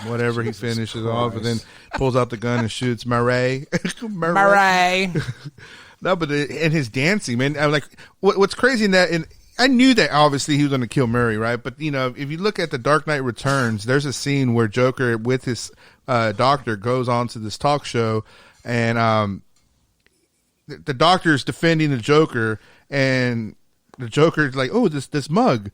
Whatever he finishes off, and then pulls out the gun and shoots Murray. Murray. No, but and his dancing, man. I'm like, what's crazy in that? And I knew that obviously he was going to kill Murray, right? But if you look at the Dark Knight Returns, there's a scene where Joker with his doctor goes on to this talk show, and the doctor is defending the Joker, and the Joker's like, "Oh, this mug.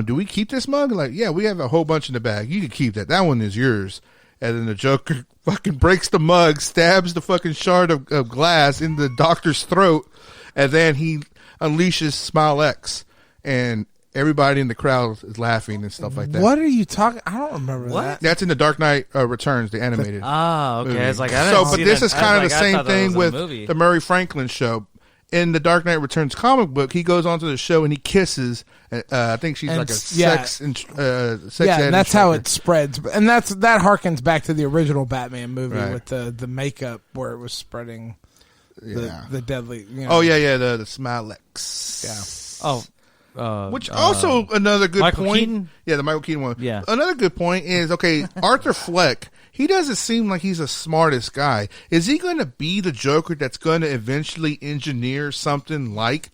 Do we keep this mug?" Like, yeah, we have a whole bunch in the bag. You can keep that. That one is yours. And then the Joker fucking breaks the mug, stabs the fucking shard of glass in the doctor's throat, and then he unleashes Smile X, and everybody in the crowd is laughing and stuff like that. What are you talking? I don't remember What? that. That's in the Dark Knight Returns, the animated. Ah, okay. movie. It's like I didn't but see this that. is I was kind of like, the I same thought that thing was a with movie. the Murray Franklin show. In the Dark Knight Returns comic book, he goes onto the show and he kisses. I think she's And like a yeah. sex Yeah, ed and that's how instructor. it spreads. And that harkens back to the original Batman movie Right. with the makeup where it was spreading Yeah. the deadly. Oh yeah, the Smile X. Yeah. Oh, Which also another good Michael point. Keaton? Yeah, the Michael Keaton one. Yeah. Another good point is, okay, Arthur Fleck, he doesn't seem like he's the smartest guy. Is he going to be the Joker that's going to eventually engineer something like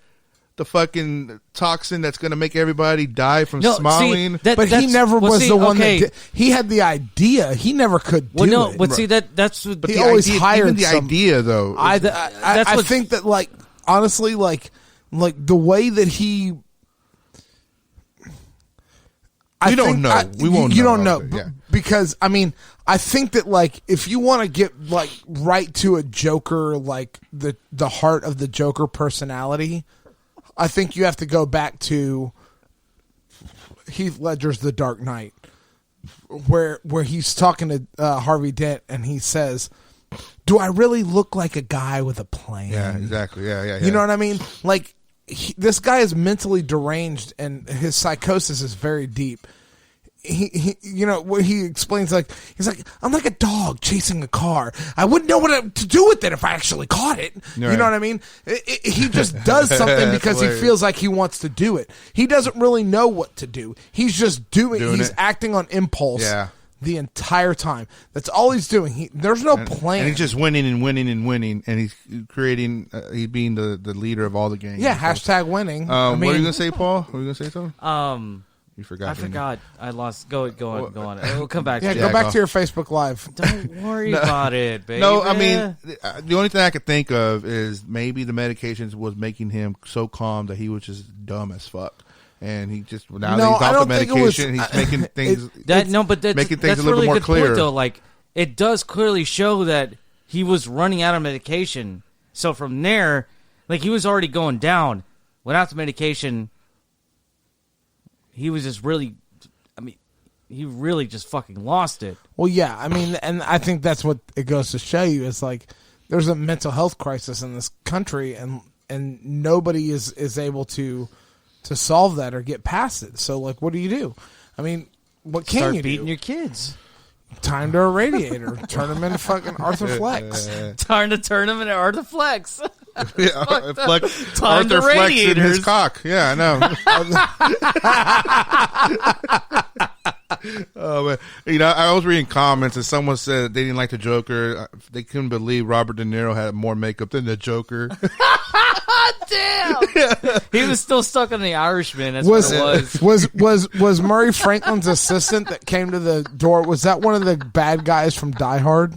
the fucking toxin that's going to make everybody die from smiling? But he never was the one that did. He had the idea. He never could do it. But see that's But he the always idea, hired even the some- idea, though. I what- think that, like, honestly, like the way that he. We don't know. We won't You know, don't know. obviously, yeah. Because, I mean, I think that, like, if you want to get, like, right to a Joker, like, the heart of the Joker personality, I think you have to go back to Heath Ledger's The Dark Knight, where he's talking to Harvey Dent, and he says, "Do I really look like a guy with a plan?" Yeah, exactly. Yeah. You know what I mean? Like, this guy is mentally deranged, and his psychosis is very deep. He what he explains, like, he's like, "I'm like a dog chasing a car. I wouldn't know what to do with it if I actually caught it." Right. You know what I mean? He just does something because he hilarious. feels like he wants to do it. He doesn't really know what to do. He's just doing he's it. acting on impulse. Yeah. The entire time. That's all he's doing. There's no plan. And he's just winning and winning and winning, and he's creating. He's being the leader of all the gangs. yeah, hashtag winning. What are you gonna say, Paul? Were you gonna say something? You forgot. I didn't you? forgot. I lost. Go on. We'll come back. yeah, to go it. back off. to your Facebook Live. Don't worry about it, baby. No, I mean the only thing I could think of is maybe the medications was making him so calm that he was just dumb as fuck, and he just now No, that I he's don't off the think it was- medication, he's making things. but making things that's a little really bit more good clear. point, though. Like, it does clearly show that he was running out of medication. So from there, like, he was already going down. Without the medication, he was just really. I mean, he really just fucking lost it. Well, yeah, I mean, and I think that's what it goes to show you is, like, there's a mental health crisis in this country, and nobody is able to solve that or get past it. So, like, what do you do? I mean, what can Start you beating do? your kids. Time to a radiator. Turn them into fucking Arthur Flex. Time to turn him into Arthur Flex. Yeah, Time to Arthur flexing his radiators. cock. Yeah, I know. Oh man, I was reading comments and someone said they didn't like the Joker. They couldn't believe Robert De Niro had more makeup than the Joker. God damn! He was still stuck on the Irishman. That's what it was. Was Murray Franklin's assistant that came to the door? Was that one of the bad guys from Die Hard?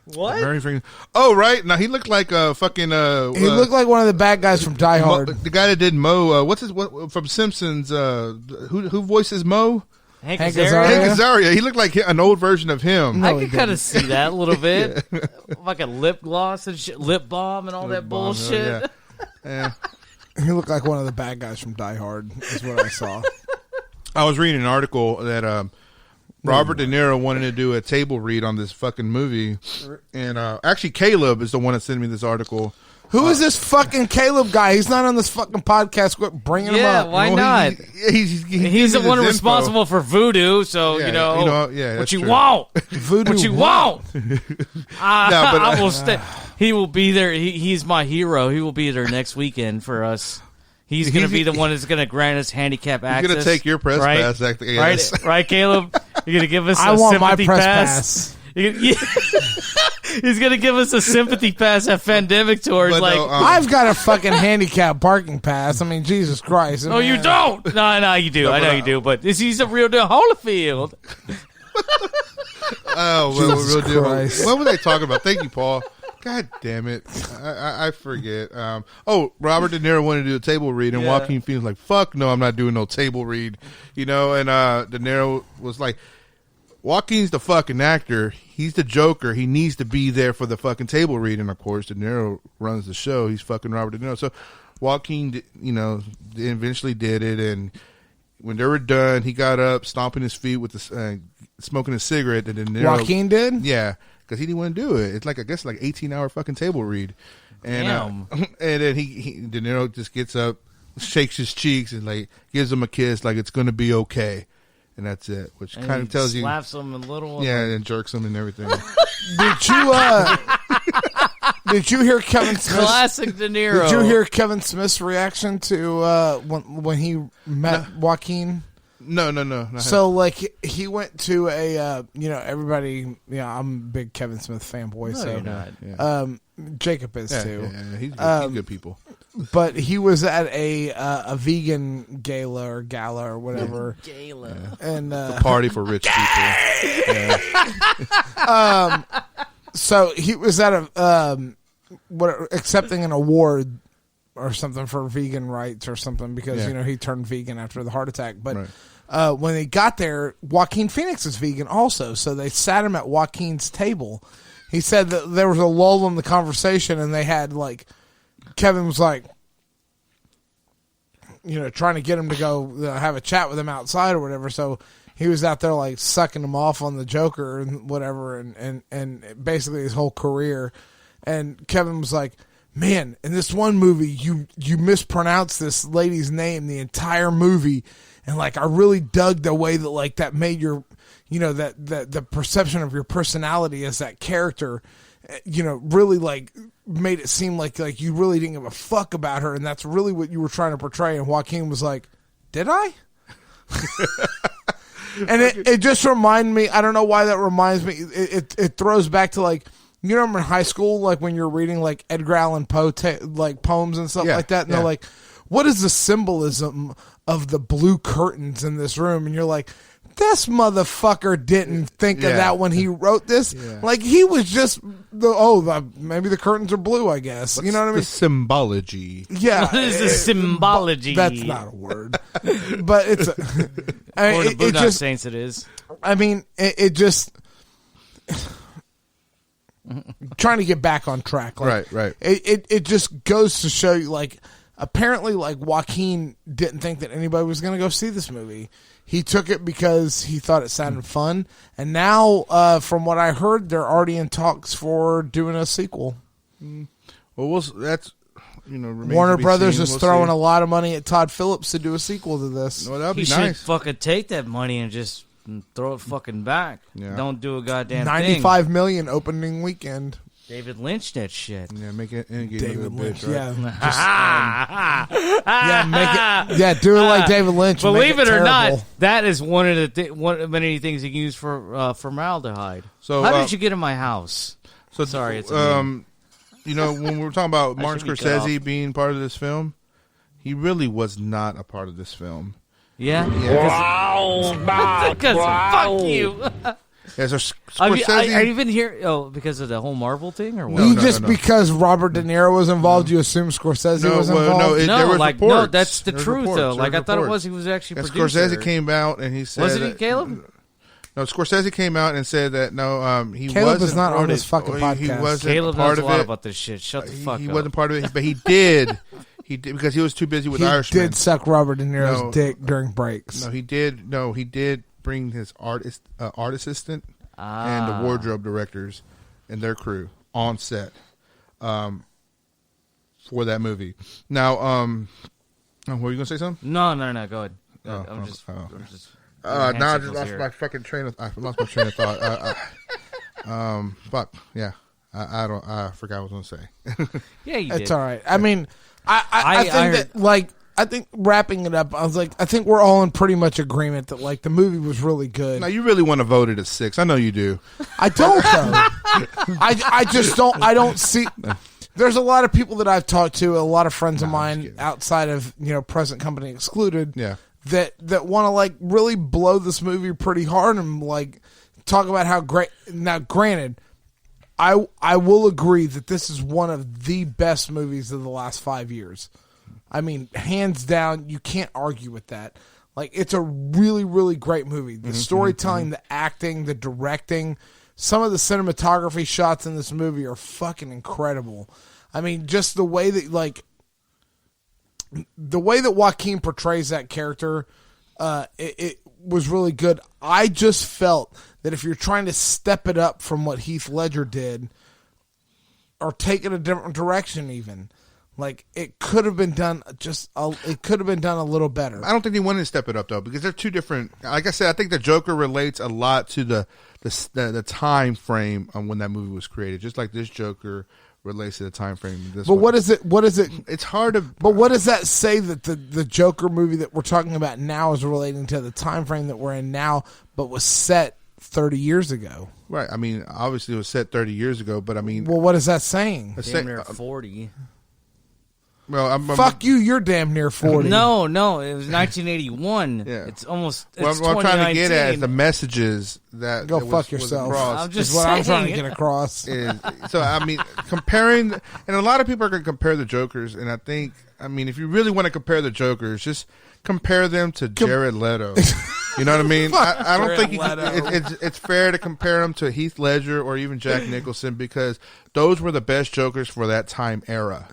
What? Murray Franklin. Oh, right. Now he looked like a fucking. He looked like one of the bad guys from Die Hard. The guy that did Mo. What from Simpsons? Who voices Mo? Hank Azaria? Hank Azaria. He looked like an old version of him. I could kind of see that a little bit, like a lip gloss and shit, lip balm and all that bullshit. Yeah. He looked like one of the bad guys from Die Hard. Is what I saw. I was reading an article that Robert De Niro wanted to do a table read on this fucking movie, and actually Caleb is the one that sent me this article. Who is this fucking Caleb guy? He's not on this fucking podcast. Quit bringing him up. Yeah, why not? He's the one responsible for voodoo, so Yeah, what that's you true. want? Voodoo What you what? want? I will stay. He will be there. He's my hero. He will be there next weekend for us. He's going to be the one that's going to grant us handicap access. He's going to take your press pass. Yes. Right, Caleb? You're going to give us I a want my sympathy press pass. pass. He's going to give us a sympathy pass at Pandemic Tours. But like, no, I've got a fucking handicap parking pass. I mean, Jesus Christ. no, you don't. No, you do. I know you do. But he's a real deal Holyfield. Oh, Jesus real deal. Christ. What were they talking about? Thank you, Paul. God damn it. I forget. Robert De Niro wanted to do a table read, and Yeah. Joaquin Phoenix was like, fuck no, I'm not doing no table read. And De Niro was like, Joaquin's the fucking actor. He's the Joker. He needs to be there for the fucking table read. And, of course, De Niro runs the show. He's fucking Robert De Niro. So Joaquin, eventually did it. And when they were done, he got up, stomping his feet with the smoking a cigarette. And De Niro, Joaquin did? Yeah, because he didn't want to do it. It's like, I guess, 18-hour fucking table read. And, Damn. And then De Niro just gets up, shakes his cheeks, and gives him a kiss, like it's going to be okay. And that's it, which And kind of tells you. slaps him a little. Yeah, and jerks him and everything. Did you hear Kevin Smith? Classic De Niro. Did you hear Kevin Smith's reaction to when he met Joaquin? No. So he went to a everybody, I'm a big Kevin Smith fanboy. No, So you're not. Yeah. Jacob is too. Yeah, he's good people. But he was at a vegan gala or whatever. Gala. And The party for rich people. Yeah. so he was at accepting an award or something for vegan rights or something because he turned vegan after the heart attack. But when they got there, Joaquin Phoenix is vegan also, so they sat him at Joaquin's table. He said that there was a lull in the conversation, and they had Kevin was trying to get him to go have a chat with him outside or whatever. So he was out there sucking him off on the Joker and whatever, and basically his whole career. And Kevin was like, "Man, in this one movie, you mispronounced this lady's name the entire movie, and I really dug the way that that made your, that the perception of your personality as that character, really made it seem like you really didn't give a fuck about her, and that's really what you were trying to portray." And Joaquin was like, "Did I?" And it just reminded me. I don't know why that reminds me. It throws back to you remember in high school, when you're reading Edgar Allan Poe poems and stuff like that, and they're like, "What is the symbolism of the blue curtains in this room?" And you're like, this motherfucker didn't think of that when he wrote this. Yeah. He was just maybe the curtains are blue, I guess. You know what I mean? The symbology. Yeah. What is the symbology? That's not a word. But it's it just Saints it is. I mean, it just trying to get back on track. Right. It just goes to show you, apparently, Joaquin didn't think that anybody was going to go see this movie. He took it because he thought it sounded fun. And now, from what I heard, they're already in talks for doing a sequel. Well, that's, Warner Brothers is throwing a lot of money at Todd Phillips to do a sequel to this. Well, that'd be he nice. should fucking take that money and just throw it fucking back. Yeah. Don't do a goddamn $95 thing. million opening weekend. David Lynch that shit. Yeah, make it David Lynch, bitch, right? Yeah, do it like David Lynch. Believe make it or terrible. not, that is one of the many things you can use for formaldehyde. So, how did you get in my house? So sorry, it's when we were talking about Martin should be cut Scorsese off. being part of this film, he really was not a part of this film. Yeah. Yeah. Because fuck you. Yeah, so I Scorsese. even hear because of the whole Marvel thing or what? No, you no, just no. because Robert De Niro was involved, you assume Scorsese was involved? there was reports. no, that's the There was truth reports. though. There Like I was thought it reports. was he was actually And producer. Scorsese came out and he said, Wasn't he, Caleb? No, Scorsese came out and said that he Caleb wasn't is not part on this of- fucking He podcast. wasn't Caleb a part knows a of lot it. about this shit. Shut the fuck He up. wasn't part of it, but he did. He did because he was too busy with He Irishman. did suck Robert De Niro's No. dick during breaks. No, he did. No, he did bring his art assistant and the wardrobe directors and their crew on set for that movie. Now, were you gonna say something? No. Go ahead. Oh, I'm just. oh. I'm just Now I hand just signals lost here. my fucking train of. I lost my train of thought. Fuck yeah. I forgot what I was gonna say. Yeah, you did. It's all right. I mean, I I think heard- that like I think wrapping it up, I was like, I think we're all in pretty much agreement that like the movie was really good. Now you really want to vote it a 6. I know you do. I don't though. I just don't. I don't see. There's a lot of people that I've talked to, a lot of friends of I'm just mine kidding. outside of present company excluded. Yeah. That want to like really blow this movie pretty hard and like talk about how great. Now, granted, I will agree that this is one of the best movies of the last 5 years. I mean, hands down, you can't argue with that. Like, it's a really, really great movie. The storytelling, the acting, the directing, some of the cinematography shots in this movie are fucking incredible. I mean, just the way that, like, the way that Joaquin portrays that character, it was really good. I just felt that if you're trying to step it up from what Heath Ledger did, or take it a different direction, even like it could have been done it could have been done a little better. I don't think they wanted to step it up though, because they're two different. Like I said, I think the Joker relates a lot to the time frame on when that movie was created, just like this Joker relates to the time frame. Of this But one. what is it? It's hard to. But what does that say that the Joker movie that we're talking about now is relating to the time frame that we're in now, but was set 30 years ago? Right. I mean, obviously it was set 30 years ago, but I mean, Well, what is that saying? Damn near 40. well, I'm, Fuck you! You're damn near 40. No, it was 1981. Yeah. It's almost. What It's I'm trying to get at is 2019. the messages that Go that fuck was yourself. across. I'm just Is what I'm trying to saying. get across. So I mean, comparing, and a lot of people are going to compare the Jokers, and I mean, if you really want to compare the Jokers, just compare them to Jared Leto. You know what I mean? I don't think it's fair to compare them to Heath Ledger or even Jack Nicholson, because those were the best Jokers for that time era.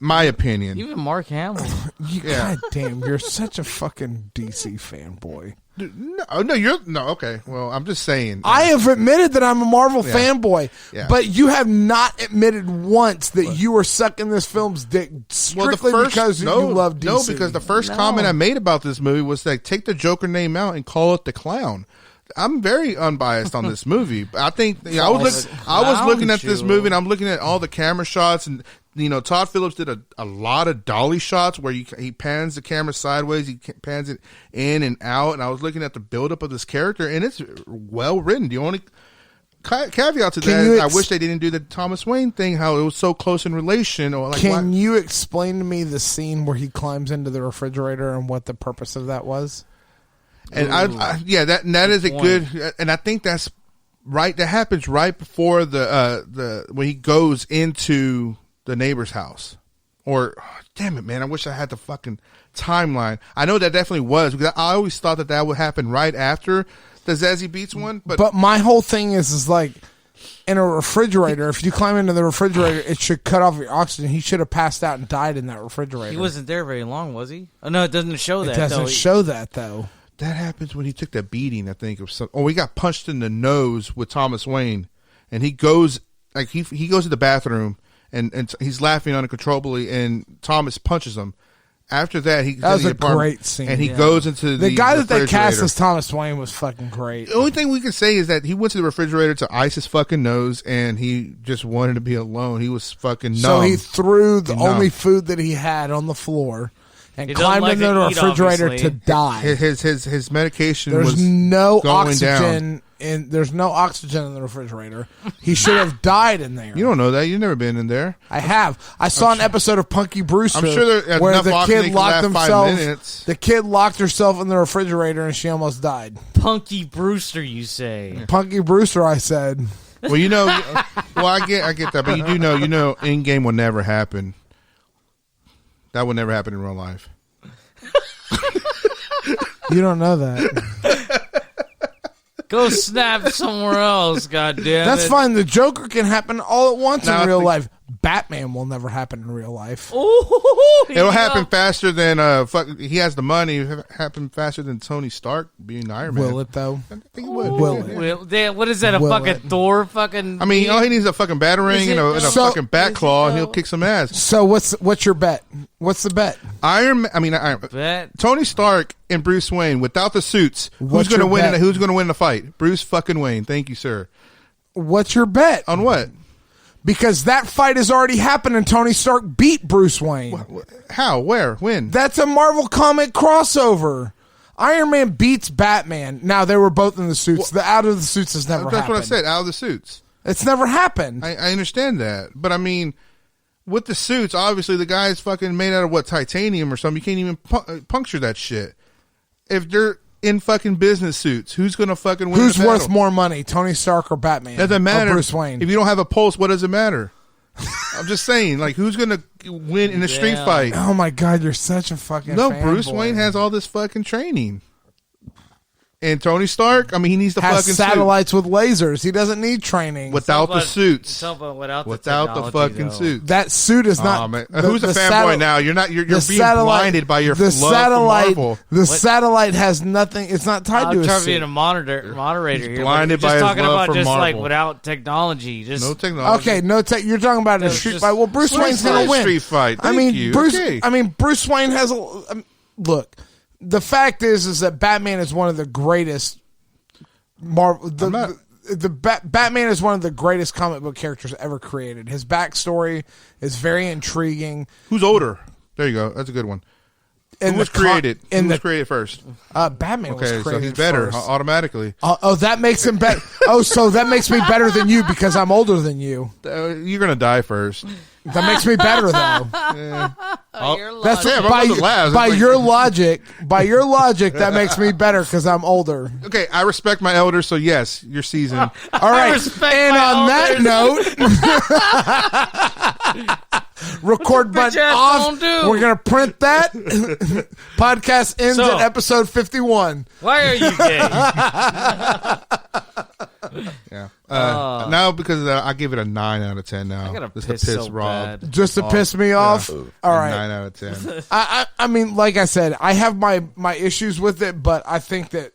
My opinion. Even Mark Hamill. Yeah. God damn, you're such a fucking DC fanboy. Okay. Well, I'm just saying. I have admitted that I'm a Marvel Yeah. fanboy, Yeah. but you have not admitted once that you were sucking this film's dick strictly because you love DC. No, because the first comment I made about this movie was like, take the Joker name out and call it the Clown. I'm very unbiased on this movie. I think I was looking at this movie and I'm looking at all the camera shots, and Todd Phillips did a lot of dolly shots where he pans the camera sideways, he pans it in and out, and I was looking at the buildup of this character, and it's well written. The only caveat to that is I wish they didn't do the Thomas Wayne thing, how it was so close in relation. Or like, Can you explain to me the scene where he climbs into the refrigerator and what the purpose of that was? And that is a good, and I think that's right. That happens right before the when he goes into the neighbor's house. Or damn it, man! I wish I had the fucking timeline. I know that definitely was, because I always thought that would happen right after the Zazie Beetz one. But my whole thing is like, in a refrigerator, if you climb into the refrigerator, it should cut off your oxygen. He should have passed out and died in that refrigerator. He wasn't there very long, was he? Oh no, it doesn't show that. It doesn't though. show that though. That happens when he took that beating, I think, or he got punched in the nose with Thomas Wayne, and he goes he goes to the bathroom and he's laughing uncontrollably, and Thomas punches him. After that, that was a great scene, and he goes into the guy that they cast refrigerator. as Thomas Wayne was fucking great. The only thing we can say is that he went to the refrigerator to ice his fucking nose, and he just wanted to be alone. He was fucking numb. So he threw the Numb. only food that he had on the floor. and He doesn't climbed like into to the eat, refrigerator obviously. to die. His medication There's was no going oxygen down. there's no oxygen in the refrigerator. He should have died in there. You don't know that. You've never been in there. I have. I saw an episode of Punky Brewster. I'm sure there's where enough the oxygen kid to locked last 5 himself. minutes. The kid locked herself in the refrigerator and she almost died. Punky Brewster, you say? Punky Brewster, I said. Well, I get that, but you know, in game will never happen. That would never happen in real life. You don't know that. Go snap somewhere else, goddamn. That's fine. The Joker can happen all at once No, in I real think- life. Batman will never happen in real life. Ooh, It'll happen faster than he has the money. It'll happen faster than Tony Stark being Iron Man. Will it though? I think it would. Will yeah. it? What is that? A Will fucking it? Thor? Fucking. I mean, all he needs is a fucking batarang and a So- fucking bat claw, and he'll kick some ass. So what's your bet? What's the bet? Tony Stark and Bruce Wayne without the suits. What's Who's going to your win? bet? Who's going to win the fight? Bruce fucking Wayne. Thank you, sir. What's your bet? On what? Because that fight has already happened and Tony Stark beat Bruce Wayne. How? Where? When? That's a Marvel comic crossover. Iron Man beats Batman. Now they were both in the suits. The out of the suits has never That's happened. what I said. Out of the suits. It's never happened. I understand that, but I mean, with the suits, obviously the guy's fucking made out of what, titanium or something. You can't even puncture that shit. If they're in fucking business suits, who's gonna fucking win? Who's the worth battle? more money, Tony Stark or Batman? Doesn't matter. Or Bruce Wayne. If you don't have a pulse, what does it matter? I'm just saying, like, who's gonna win in a street Yeah. fight? Oh my God, you're such a fucking No, fanboy. Bruce Wayne has all this fucking training. And Tony Stark, I mean, he needs the has fucking satellites with lasers. He doesn't need training. without the suits. Without The technology, fucking though. suits. That suit is not. Aw, man. Who's a fanboy now? You're not. You're being blinded by your love for Marvel. The satellite has nothing. It's not tied I'm to a trying to be suit. a moderator here. blinded but by just his talking love about for just like Marvel. without technology. Just No technology. Okay, no tech. You're talking about a It's street just- fight. Well, Bruce Well, Wayne's it's going not to a win. street fight. I Thank mean, you. Bruce. Okay. I mean, Bruce Wayne has a. Look, the fact is that Batman is one of the greatest. Batman is one of the greatest comic book characters ever created. His backstory is very intriguing. Who's older? There you go. That's a good one. In Who was the co- created? in Who the was created first? Batman was Okay, created so he's better first. automatically. Oh, that makes him better. Oh, so that makes me better than you because I'm older than you. You're gonna die first. That makes me better though. That's Yeah, but by, I'm the last. by It's like- your logic. By your logic, that makes me better because I'm older. Okay, I respect my elders, so yes, you're seasoned. All right, respect and my on that note, record button ass off. don't do. We're gonna print that. Podcast ends So- at episode 51. Why are you gay? Yeah. Now because of that, I give it a 9 out of 10. Now, I gotta just piss to piss so Rob. bad. Just to piss me off. All right. 9 out of 10. I mean, like I said, I have my issues with it, but I think that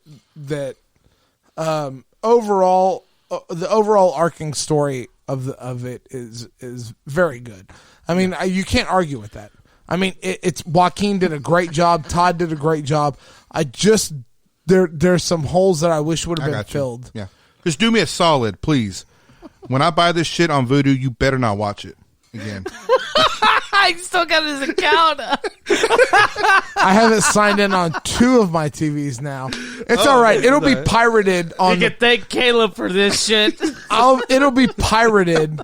overall, the overall arcing story of it is very good. I mean, you can't argue with that. I mean, it's Joaquin did a great job. Todd did a great job. There's some holes that I wish would have I been got you. filled. Yeah. Just do me a solid, please. When I buy this shit on Vudu, you better not watch it again. I still got his account. I haven't signed in on 2 of my TVs now. It's all right. It'll be pirated You on. can thank Caleb for this shit. It'll be pirated.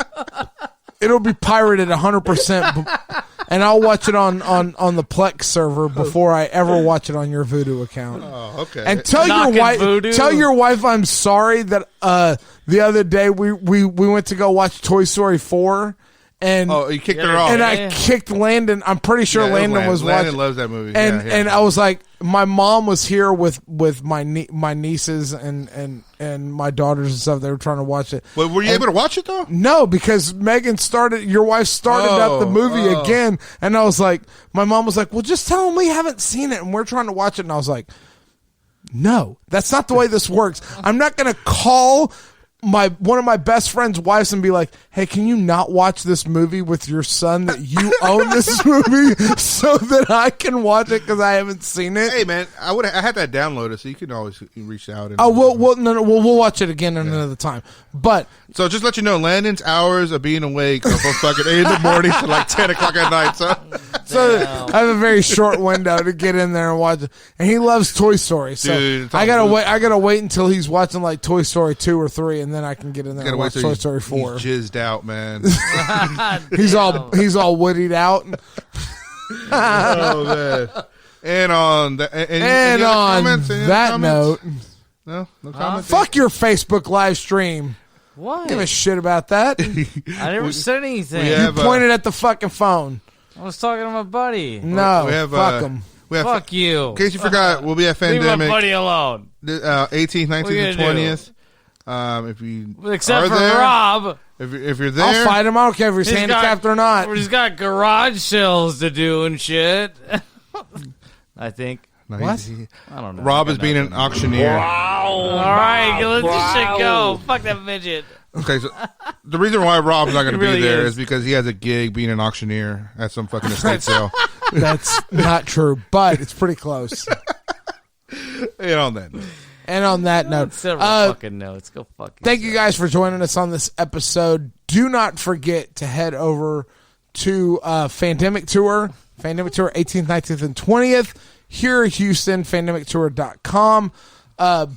It'll be pirated 100%, and I'll watch it on the Plex server before I ever watch it on your Voodoo account. Oh, okay. And tell Knocking your wife, Voodoo. tell your wife I'm sorry that the other day we went to go watch Toy Story 4, and you kicked her off. and Yeah. I kicked Landon. I'm pretty sure Yeah, it Landon was Landon watching. loves that movie. And Yeah. and I was like, my mom was here with my nieces and my daughters and stuff. They were trying to watch it. But were you able to watch it though? No, because your wife started up the movie again, and I was like, my mom was like, well, just tell them we haven't seen it and we're trying to watch it, and I was like, no, that's not the way this works. I'm not going to call one of my best friend's wives and be like, hey, can you not watch this movie with your son that you own this movie so that I can watch it because I haven't seen it? Hey man, I had that downloaded, so you can always reach out. And we'll watch it again another time. But so just let you know, Landon's hours of being awake are from fucking 8 in the morning to like 10 o'clock at night. So I have a very short window to get in there and watch it, and he loves Toy Story. So Dude, I gotta wait until he's watching like Toy Story 2 or 3, and then I can get in there and watch Toy Story 4. He's jizzed out, man. he's all woodied out. Oh man. And on that note, no comments. Fuck your Facebook live stream. What? Give a shit about that. I never said anything. You pointed at the fucking phone. I was talking to my buddy. No, fuck him. Fuck you. In case you forgot, we'll be at Fandemic. Leave my buddy alone. 18th, 19th, and 20th. If you except for there, Rob, if you're there, I'll fight him. I don't care if he's handicapped or not. He's got garage sales to do and shit. I think. No, what? I don't know. Rob is being an auctioneer. Wow! All right, let this shit go. Fuck that midget. Okay, so the reason why Rob's not going to really be there is is because he has a gig being an auctioneer at some fucking estate sale. That's not true, but it's pretty close. And on that note. And on that note, several fucking notes. Go fucking. Thank you guys for joining us on this episode. Do not forget to head over to Fandemic Tour 18th, 19th, and 20th. Here in Houston, fandemictour.com.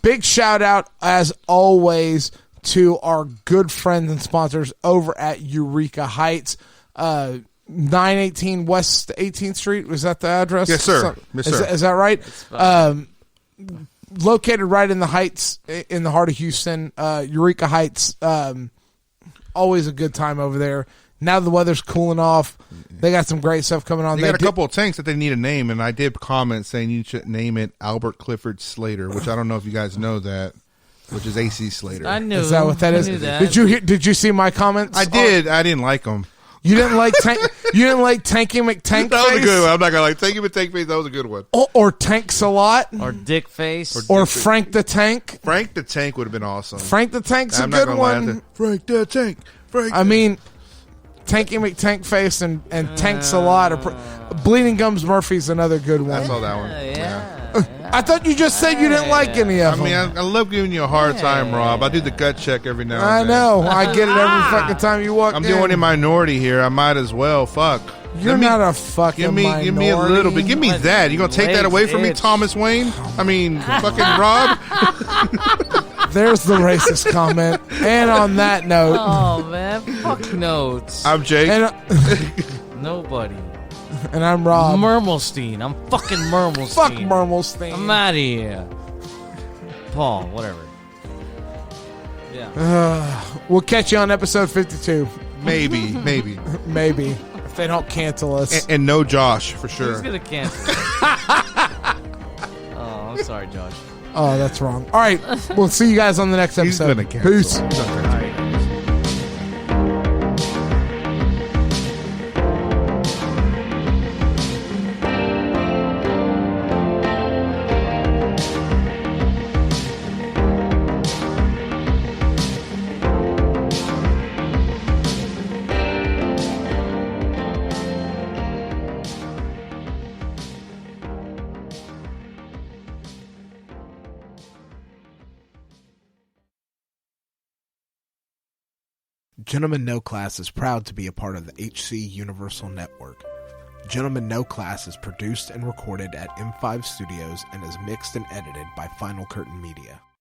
Big shout out, as always, to our good friends and sponsors over at Eureka Heights. 918 West 18th Street. Was that the address? Yes, sir. Yes, sir. Is that right? Located right in the Heights, in the heart of Houston. Eureka Heights. Always a good time over there. Now the weather's cooling off. They got some great stuff coming on. They got a couple of tanks that they need a name, and I did comment saying you should name it Albert Clifford Slater, which I don't know if you guys know that, which is AC Slater. I knew. Is that what that is? Did you see my comments? I did. I didn't like them. You didn't like Tanky McTank? That was a good one. I'm not gonna like Tanky McTank face. That was a good one. Or Tanks a lot. Or Dick Face. Or Frank the Tank. Frank the Tank would have been awesome. Frank the Tank's a good one. Frank the Tank. Tanky McTank Face and Tanks a lot. Bleeding Gums Murphy's another good one. I saw that one. Yeah. I thought you just said you didn't like any of them. I love giving you a hard time, Rob. I do the gut check every now and then. I know. I get it every fucking time you walk in. I'm the only minority here. I might as well. Fuck. You're not a fucking minority. Give me a little bit. Give me that. You gonna take that away from me, Thomas Wayne? Fucking Rob? There's the racist comment. And on that note. Oh, man. Fuck notes. I'm Jake. Nobody. And I'm Rob. Mermelstein. I'm fucking Mermelstein. Fuck Mermelstein. I'm out of here. Paul, whatever. Yeah. We'll catch you on episode 52. Maybe. Maybe. If they don't cancel us. And no Josh, for sure. Who's going to cancel? Oh, I'm sorry, Josh. Oh, that's wrong. All right. We'll see you guys on the next episode. He's gonna cancel. Peace. All right. Gentlemen No Class is proud to be a part of the HC Universal Network. Gentlemen No Class is produced and recorded at M5 Studios and is mixed and edited by Final Curtain Media.